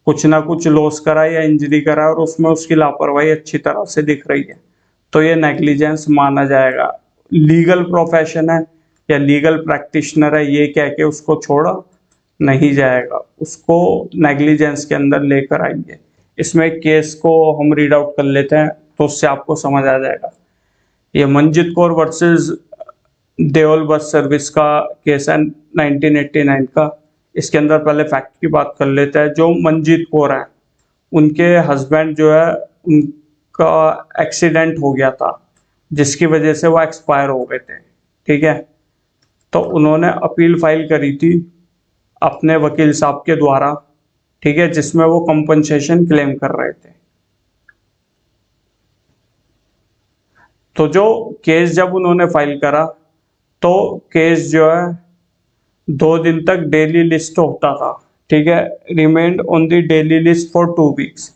कुछ ना कुछ लॉस करा या इंजरी करा और उसमें उसकी लापरवाही अच्छी तरह से दिख रही है, तो ये नेग्लिजेंस माना जाएगा। लीगल प्रोफेशन है या लीगल प्रैक्टिशनर है, ये कह के उसको छोड़ा नहीं जाएगा, उसको नेग्लिजेंस के अंदर लेकर आएंगे। इसमें केस को हम रीड आउट कर लेते हैं तो उससे आपको समझ आ जाएगा। ये Manjeet Kaur versus Deol bus service का केस है 1989 का। इसके अंदर पहले फैक्ट की बात कर लेते हैं। जो मंजीत कौर है उनके हस्बैंड जो है उनका एक्सीडेंट हो गया था जिसकी वजह से वो एक्सपायर हो गए थे, ठीक है। तो उन्होंने अपील फाइल करी थी अपने वकील साहब के द्वारा, ठीक है, जिसमें वो कंपनसेशन क्लेम कर रहे थे। तो जो केस जब उन्होंने फाइल करा तो केस जो है 2 दिन तक डेली लिस्ट होता था, ठीक है, remained on the daily list for 2 weeks,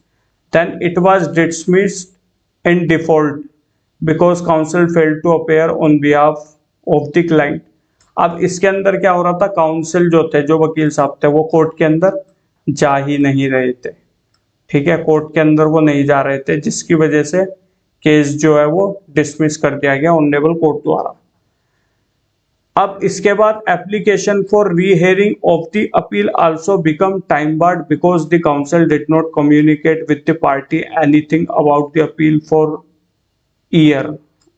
then it was dismissed in default because counsel failed to appear on behalf of the client. अब इसके अंदर क्या हो रहा था, काउंसिल जो थे, जो वकील साहब थे, वो कोर्ट के अंदर जा ही नहीं रहे थे, ठीक है, कोर्ट के अंदर वो नहीं जा रहे थे, जिसकी वजह से केस जो है वो डिसमिस कर दिया गया ऑनरेबल कोर्ट द्वारा। अब इसके बाद application for rehearing of the appeal also become time barred because the council did not communicate with the party anything about the appeal for year.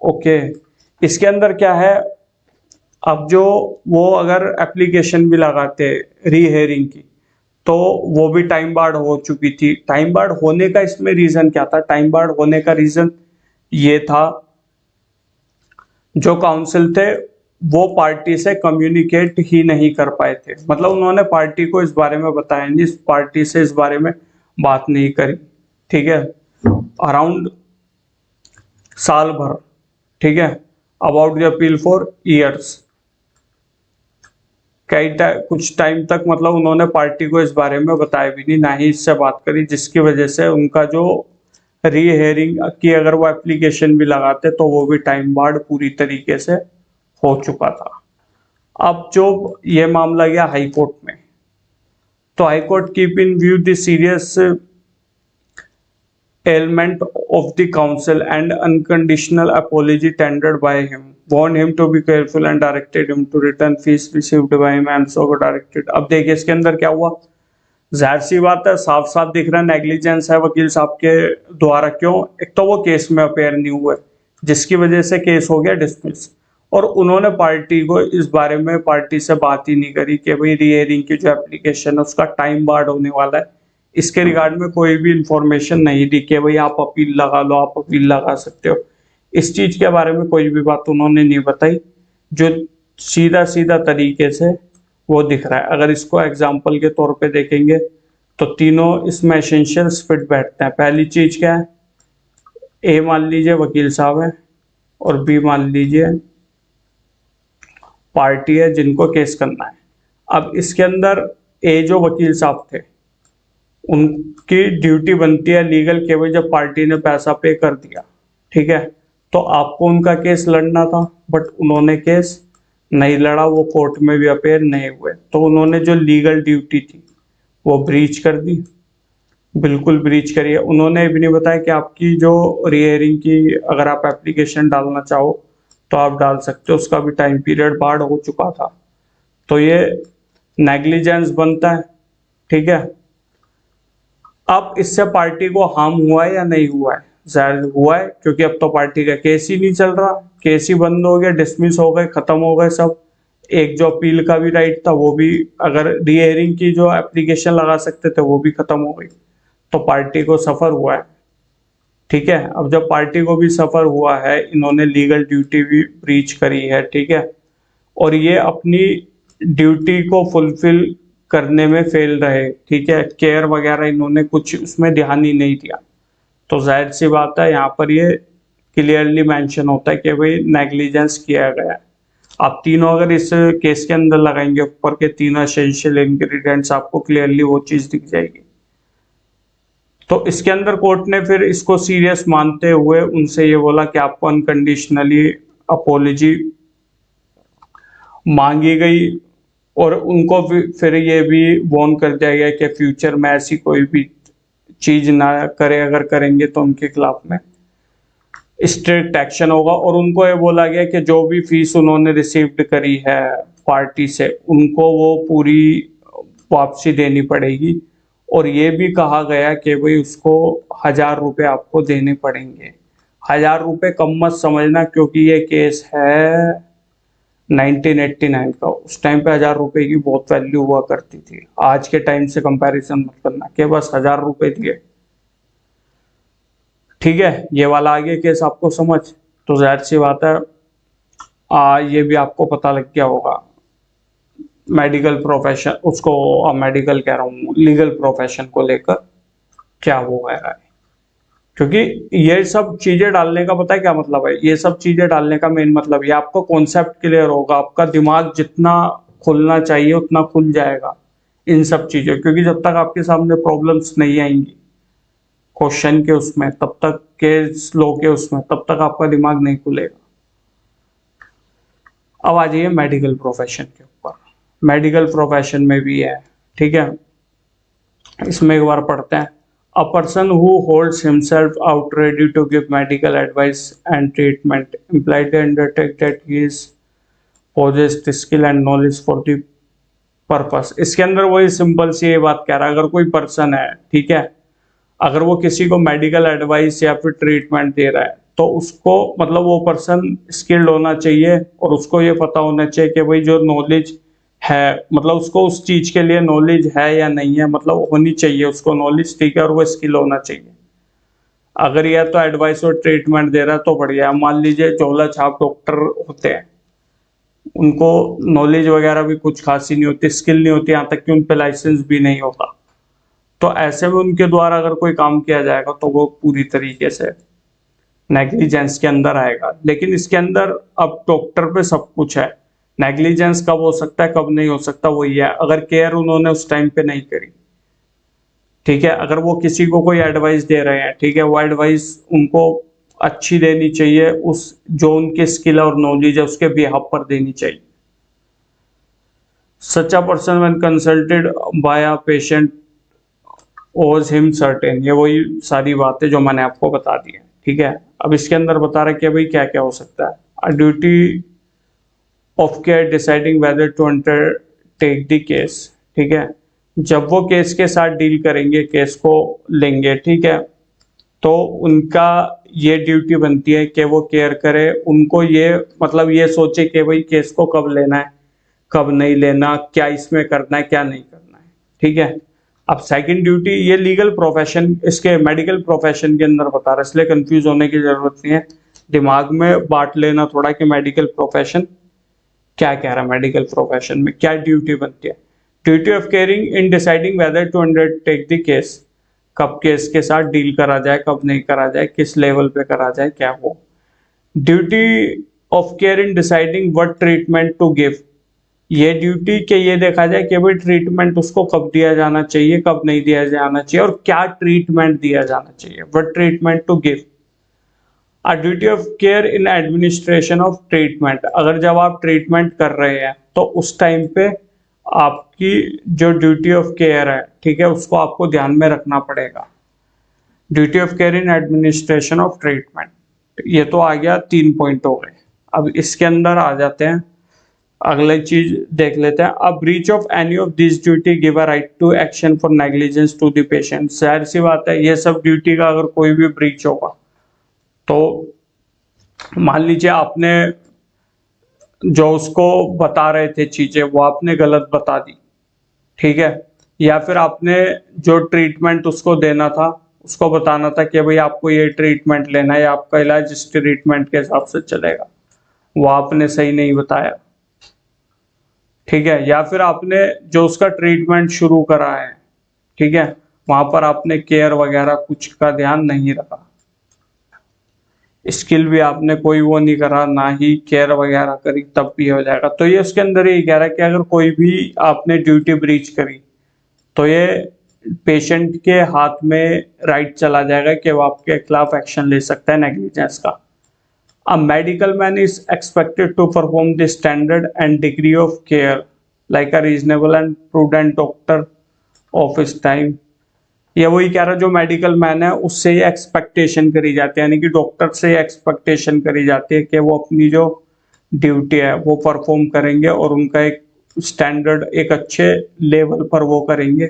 Okay, इसके अंदर क्या है, अब जो वो अगर एप्लीकेशन भी लगाते रीहियरिंग की तो वो भी टाइम बार्ड हो चुकी थी। टाइम बार्ड होने का इसमें रीजन क्या था, टाइम बार्ड होने का रीजन ये था, जो काउंसिल थे वो पार्टी से कम्युनिकेट ही नहीं कर पाए थे, मतलब उन्होंने पार्टी को इस बारे में बताया नहीं, इस पार्टी से इस बारे में बात नहीं करी, ठीक है, अराउंड साल भर, ठीक है, about the appeal for years, कुछ टाइम तक मतलब उन्होंने पार्टी को इस बारे में बताया भी नहीं, ना ही इससे बात करी, जिसकी वजह से उनका जो रीहियरिंग की अगर वो एप्लीकेशन भी लगाते तो वो भी टाइम बार्ड पूरी तरीके से हो चुका था। अब जो ये मामला गया हाई कोर्ट में, तो high court keep in view the serious ailment of the council and unconditional apology tendered by him, warned him to be careful and directed him to return fees received by him and so directed। अब देखिए इसके अंदर क्या हुआ, जाहिर सी बात है, साफ साफ दिख रहा है नेग्लिजेंस है वकील साहब के द्वारा। क्यों, एक तो वो केस में अपेयर नहीं हुए, जिसकी वजह से केस हो गया डिसमिस, और उन्होंने पार्टी को इस बारे में पार्टी से बात ही नहीं करी कि भाई रीहियरिंग की जो एप्लीकेशन है उसका टाइम बार्ड होने वाला है, इसके रिगार्ड में कोई भी इंफॉर्मेशन नहीं दी कि भाई आप अपील लगा लो, आप अपील लगा सकते हो, इस चीज के बारे में कोई भी बात उन्होंने नहीं बताई, जो सीधा सीधा तरीके से वो दिख रहा है। अगर इसको एग्जाम्पल के तौर पे देखेंगे तो तीनों इसमें एसेंशियल्स फिट बैठते हैं। पहली चीज क्या है, ए मान लीजिए वकील साहब है और बी मान लीजिए पार्टी है जिनको केस करना है। अब इसके अंदर ए जो वकील साहब थे उनकी ड्यूटी बनती है लीगल के, भाई जब पार्टी ने पैसा पे कर दिया, ठीक है, तो आपको उनका केस लड़ना था, बट उन्होंने केस नहीं लड़ा, वो कोर्ट में भी अपेयर नहीं हुए, तो उन्होंने जो लीगल ड्यूटी थी वो ब्रीच कर दी, बिल्कुल ब्रीच करिए। उन्होंने भी नहीं बताया कि आपकी जो रीहियरिंग की अगर आप एप्लीकेशन डालना चाहो तो आप डाल सकते हो, उसका भी टाइम पीरियड पार हो चुका था, तो ये नेग्लिजेंस बनता है, ठीक है। अब इससे पार्टी को हार्म हुआ है या नहीं हुआ है, जाहिर हुआ है, क्योंकि अब तो पार्टी का केस ही नहीं चल रहा, केस ही बंद हो गया, डिसमिस हो गए, खत्म हो गए सब। एक जो अपील का भी राइट था वो भी, अगर रीहियरिंग की जो एप्लीकेशन लगा सकते थे वो भी खत्म हो गई, तो पार्टी को सफर हुआ है, ठीक है। अब जब पार्टी को भी सफर हुआ है, इन्होंने लीगल ड्यूटी भी ब्रीच करी है, ठीक है, और ये अपनी ड्यूटी को फुलफिल करने में फेल रहे, ठीक है, केयर वगैरह इन्होंने कुछ उसमें ध्यान ही नहीं दिया, तो जाहिर सी बात है यहाँ पर ये क्लियरली मेंशन होता है कि भाई नेग्लिजेंस किया गया है। आप तीनों अगर इस केस के अंदर लगाएंगे ऊपर के तीनों एसेंशियल इंग्रेडिएंट्स, आपको क्लियरली वो चीज दिख जाएगी। तो इसके अंदर कोर्ट ने फिर इसको सीरियस मानते हुए उनसे ये बोला कि आपको अनकंडीशनली अपॉलॉजी मांगी गई, और उनको फिर ये भी वार्न कर दिया गया कि फ्यूचर में ऐसी कोई भी चीज ना करे, अगर करेंगे तो उनके खिलाफ में स्ट्रिक्ट एक्शन होगा। और उनको ये बोला गया कि जो भी फीस उन्होंने रिसीव्ड करी है पार्टी से उनको वो पूरी वापसी देनी पड़ेगी, और ये भी कहा गया कि भाई उसको 1000 रुपये आपको देने पड़ेंगे। 1000 रुपये कम मत समझना, क्योंकि ये केस है 1989 का, उस टाइम पे 1000 रुपये की बहुत वैल्यू हुआ करती थी, आज के टाइम से कंपैरिजन मत करना कि बस 1000 रुपये दिए, ठीक है। ये वाला आगे केस आपको समझ, तो जाहिर सी बात है ये भी आपको पता लग गया होगा मेडिकल प्रोफेशन, उसको मेडिकल कह रहा हूँ, लीगल प्रोफेशन को लेकर क्या वो है। क्योंकि ये सब चीजें डालने का पता है क्या मतलब है, ये सब चीजें डालने का मेन मतलब ये आपको कॉन्सेप्ट क्लियर होगा, आपका दिमाग जितना खुलना चाहिए उतना खुल जाएगा इन सब चीजों, क्योंकि जब तक आपके सामने प्रॉब्लम्स नहीं आएंगी क्वेश्चन के उसमें, तब तक के स्लो के उसमें, तब तक आपका दिमाग नहीं खुलेगा। अब आ जाइए मेडिकल प्रोफेशन के ऊपर। मेडिकल प्रोफेशन में भी है, ठीक है, इसमें एक बार पढ़ते हैं। A person who holds himself out ready to give medical advice and treatment implied undertake that he is possess the skill and knowledge for the purpose। इसके अंदर वही सिंपल सी ये बात कह रहा है, अगर कोई पर्सन है, ठीक है, अगर वो किसी को मेडिकल एडवाइस या फिर ट्रीटमेंट दे रहा है तो उसको मतलब वो पर्सन स्किल्ड होना चाहिए और उसको ये पता होना चाहिए कि भाई जो नॉलेज है, मतलब उसको उस चीज के लिए नॉलेज है या नहीं है, मतलब होनी चाहिए उसको नॉलेज, ठीक है, और वो स्किल होना चाहिए। अगर यह तो एडवाइस और ट्रीटमेंट दे रहा है तो बढ़िया है। मान लीजिए झोला छाप डॉक्टर होते हैं, उनको नॉलेज वगैरह भी कुछ खासी नहीं होती, स्किल नहीं होती, यहाँ तक कि उन पे लाइसेंस भी नहीं होता, तो ऐसे में उनके द्वारा अगर कोई काम किया जाएगा तो वो पूरी तरीके से नेग्लिजेंस के अंदर आएगा। लेकिन इसके अंदर अब डॉक्टर पे सब कुछ है, नेग्लिजेंस कब हो सकता है कब नहीं हो सकता वही है, अगर केयर उन्होंने उस टाइम पे नहीं करी, ठीक है। अगर वो किसी को कोई एडवाइस दे रहे हैं, ठीक है, वो एडवाइस उनको अच्छी देनी चाहिए, उस जो उनके स्किल और नॉलेज है उसके बिहाफ पर देनी चाहिए। Such a person when consulted by a patient owes him certain, ये वही सारी बातें जो मैंने आपको बता दी है, ठीक है। अब इसके अंदर बता रहा है कि भाई क्या क्या हो सकता है। A duty of care deciding whether to undertake the case, ठीक है, जब वो केस के साथ डील करेंगे, केस को लेंगे, ठीक है, तो उनका ये ड्यूटी बनती है कि वो केयर करे, उनको ये मतलब ये सोचे कि भाई केस को कब लेना है कब नहीं लेना, क्या इसमें करना है क्या नहीं करना है, ठीक है। अब सेकंड ड्यूटी ये लीगल प्रोफेशन, इसके मेडिकल प्रोफेशन के अंदर बता रहा है, इसलिए कंफ्यूज होने की जरूरत नहीं है, दिमाग में बांट लेना थोड़ा कि मेडिकल प्रोफेशन क्या कह रहा है, मेडिकल प्रोफेशन में क्या ड्यूटी बनती है। Duty of caring in deciding whether to undertake the case, कब केस के साथ डील करा जाए कब नहीं करा जाए, किस लेवल पे करा जाए, क्या हो। Duty of care in deciding what treatment to give, ये ड्यूटी के ये देखा जाए कि भाई ट्रीटमेंट उसको कब दिया जाना चाहिए कब नहीं दिया जाना चाहिए और क्या ट्रीटमेंट दिया जाना चाहिए, what treatment to give. A duty of care in administration of treatment, अगर जब आप ट्रीटमेंट कर रहे हैं तो उस टाइम पे आपकी जो ड्यूटी ऑफ केयर है, ठीक है, उसको आपको ध्यान में रखना पड़ेगा। Duty of care in administration of treatment, ये तो आ गया, 3 पॉइंट हो गए। अब इसके अंदर आ जाते हैं, अगली चीज देख लेते हैं। A breach of any of this duty give a right to action for negligence to the patient. जाहिर सी बात है ये सब ड्यूटी का अगर कोई भी ब्रीच होगा तो मान लीजिए आपने जो उसको बता रहे थे चीजें वो आपने गलत बता दी, ठीक है, या फिर आपने जो ट्रीटमेंट उसको देना था उसको बताना था कि भाई आपको ये ट्रीटमेंट लेना है, आपका इलाज इस ट्रीटमेंट के हिसाब से चलेगा, वो आपने सही नहीं बताया, ठीक है, या फिर आपने जो उसका ट्रीटमेंट शुरू करा है, ठीक है, वहां पर आपने केयर वगैरह कुछ का ध्यान नहीं रखा, स्किल भी आपने कोई वो नहीं करा, ना ही केयर वगैरह करी, तब भी हो जाएगा। तो ये उसके अंदर ये कह रहा है कि अगर कोई भी आपने ड्यूटी ब्रीच करी तो ये पेशेंट के हाथ में राइट चला जाएगा कि वो आपके खिलाफ एक्शन ले सकता है नेग्लिजेंस का। A medical man is expected to perform the standard and degree of care like a reasonable and prudent doctor of his time। ये वही कह रहा है, जो मेडिकल मैन है उससे ये एक्सपेक्टेशन करी जाती है, यानी कि डॉक्टर से एक्सपेक्टेशन करी जाती है कि वो अपनी जो ड्यूटी है वो परफॉर्म करेंगे और उनका एक स्टैंडर्ड एक अच्छे लेवल पर वो करेंगे,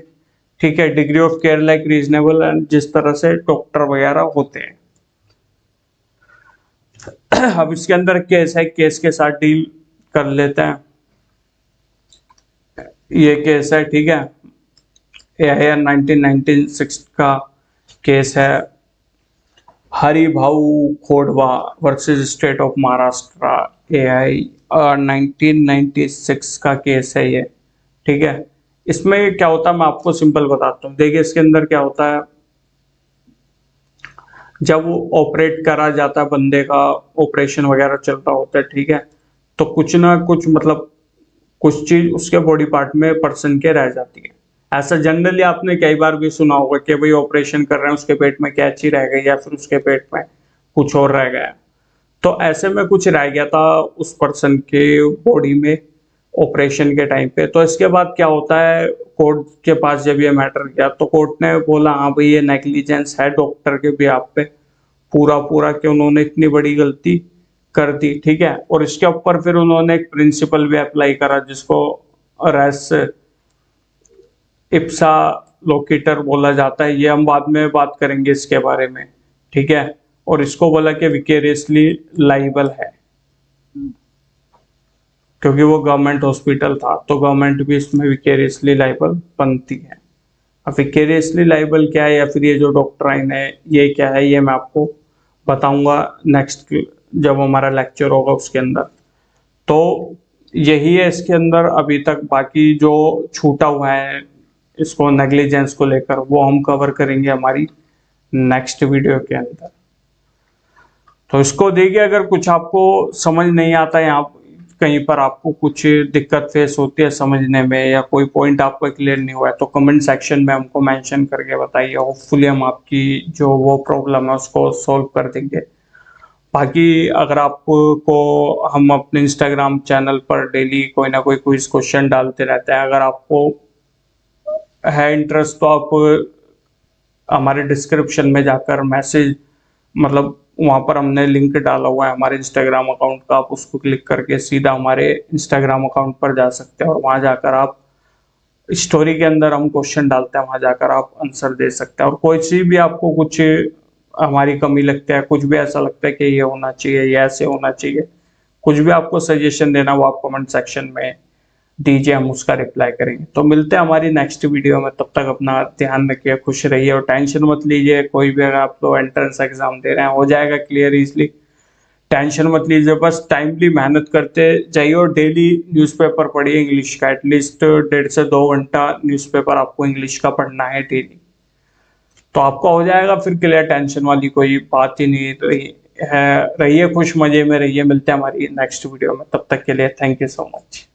ठीक है। Degree of care like reasonable and जिस तरह से डॉक्टर वगैरह होते हैं। अब इसके अंदर केस है, केस के साथ डील कर लेते हैं। ये केस है, ठीक है, ये 1996 का केस है, Hari Bhau Khodwa versus state of Maharashtra, AI 1996 का केस है ये, ठीक है। इसमें क्या होता है मैं आपको सिंपल बताता हूँ। देखिए इसके अंदर क्या होता है, जब वो ऑपरेट करा जाता है, बंदे का ऑपरेशन वगैरह चल रहा होता है, ठीक है, तो कुछ ना कुछ मतलब कुछ चीज उसके बॉडी पार्ट में पर्सन के रह जाती है। ऐसा जनरली आपने कई बार भी सुना होगा कि भाई ऑपरेशन कर रहे हैं, उसके पेट में कैंची रह गई या फिर उसके पेट में कुछ और रह गया। तो ऐसे में कुछ रह गया था उस पर्सन के बॉडी में ऑपरेशन के टाइम पे। तो इसके बाद क्या होता है, कोर्ट के पास जब ये मैटर गया तो कोर्ट ने बोला हाँ भाई ये नेग्लिजेंस है डॉक्टर के भी आप पे पूरा पूरा, कि उन्होंने इतनी बड़ी गलती कर दी, ठीक है। और इसके ऊपर फिर उन्होंने एक प्रिंसिपल भी अप्लाई करा जिसको रेस इप्सा लोकेटर बोला जाता है। ये हम बाद में बात करेंगे इसके बारे में, ठीक है। और इसको बोला कि विकेरियसली लाइबल है, क्योंकि वो गवर्नमेंट हॉस्पिटल था तो गवर्नमेंट भी इसमें विकेरियसली लाइबल बनती है। अब विकेरियसली लाइबल क्या है या फिर ये जो डॉक्ट्राइन है ये क्या है, ये मैं आपको बताऊंगा नेक्स्ट जब हमारा लेक्चर होगा उसके अंदर। तो यही है इसके अंदर अभी तक। बाकी जो छूटा हुआ है इसको नेग्लिजेंस को लेकर वो हम कवर करेंगे हमारी नेक्स्ट वीडियो के अंदर। तो इसको देखिए, अगर कुछ आपको समझ नहीं आता है, यहाँ कहीं पर आपको कुछ दिक्कत फेस होती है समझने में या कोई पॉइंट आपको क्लियर नहीं हुआ है तो कमेंट सेक्शन में हमको मेंशन करके बताइए। होपफुली हम आपकी जो वो प्रॉब्लम है उसको सॉल्व कर देंगे। बाकी अगर आपको हम अपने इंस्टाग्राम चैनल पर डेली कोई ना कोई क्विज क्वेश्चन डालते रहते हैं, अगर आपको है इंटरेस्ट तो आप हमारे डिस्क्रिप्शन में जाकर मैसेज मतलब वहाँ पर हमने लिंक डाला हुआ है हमारे इंस्टाग्राम अकाउंट का, आप उसको क्लिक करके सीधा हमारे इंस्टाग्राम अकाउंट पर जा सकते हैं और वहाँ जाकर आप स्टोरी के अंदर हम क्वेश्चन डालते हैं, वहाँ जाकर आप आंसर दे सकते हैं। और कोई सी भी आपको कुछ हमारी कमी लगता है, कुछ भी ऐसा लगता है कि ये होना चाहिए या ऐसे होना चाहिए, कुछ भी आपको सजेशन देना वो आप कमेंट सेक्शन में दीजिए, हम उसका रिप्लाई करेंगे। तो मिलते हैं हमारी नेक्स्ट वीडियो में, तब तक अपना ध्यान रखिए, खुश रहिए और टेंशन मत लीजिए। कोई भी अगर आप लोग एंट्रेंस एग्जाम दे रहे हैं हो जाएगा क्लियर इजली, टेंशन मत लीजिए, बस टाइमली मेहनत करते जाइए और डेली न्यूज़पेपर पढ़िए इंग्लिश का। एटलीस्ट 1.5 से 2 घंटा न्यूज़पेपर आपको इंग्लिश का पढ़ना है डेली, तो आपका हो जाएगा फिर क्लियर, टेंशन वाली कोई बात ही नहीं रही है। रहिए खुश, मजे में रहिए। मिलते हैं हमारी नेक्स्ट वीडियो में, तब तक के लिए थैंक यू सो मच।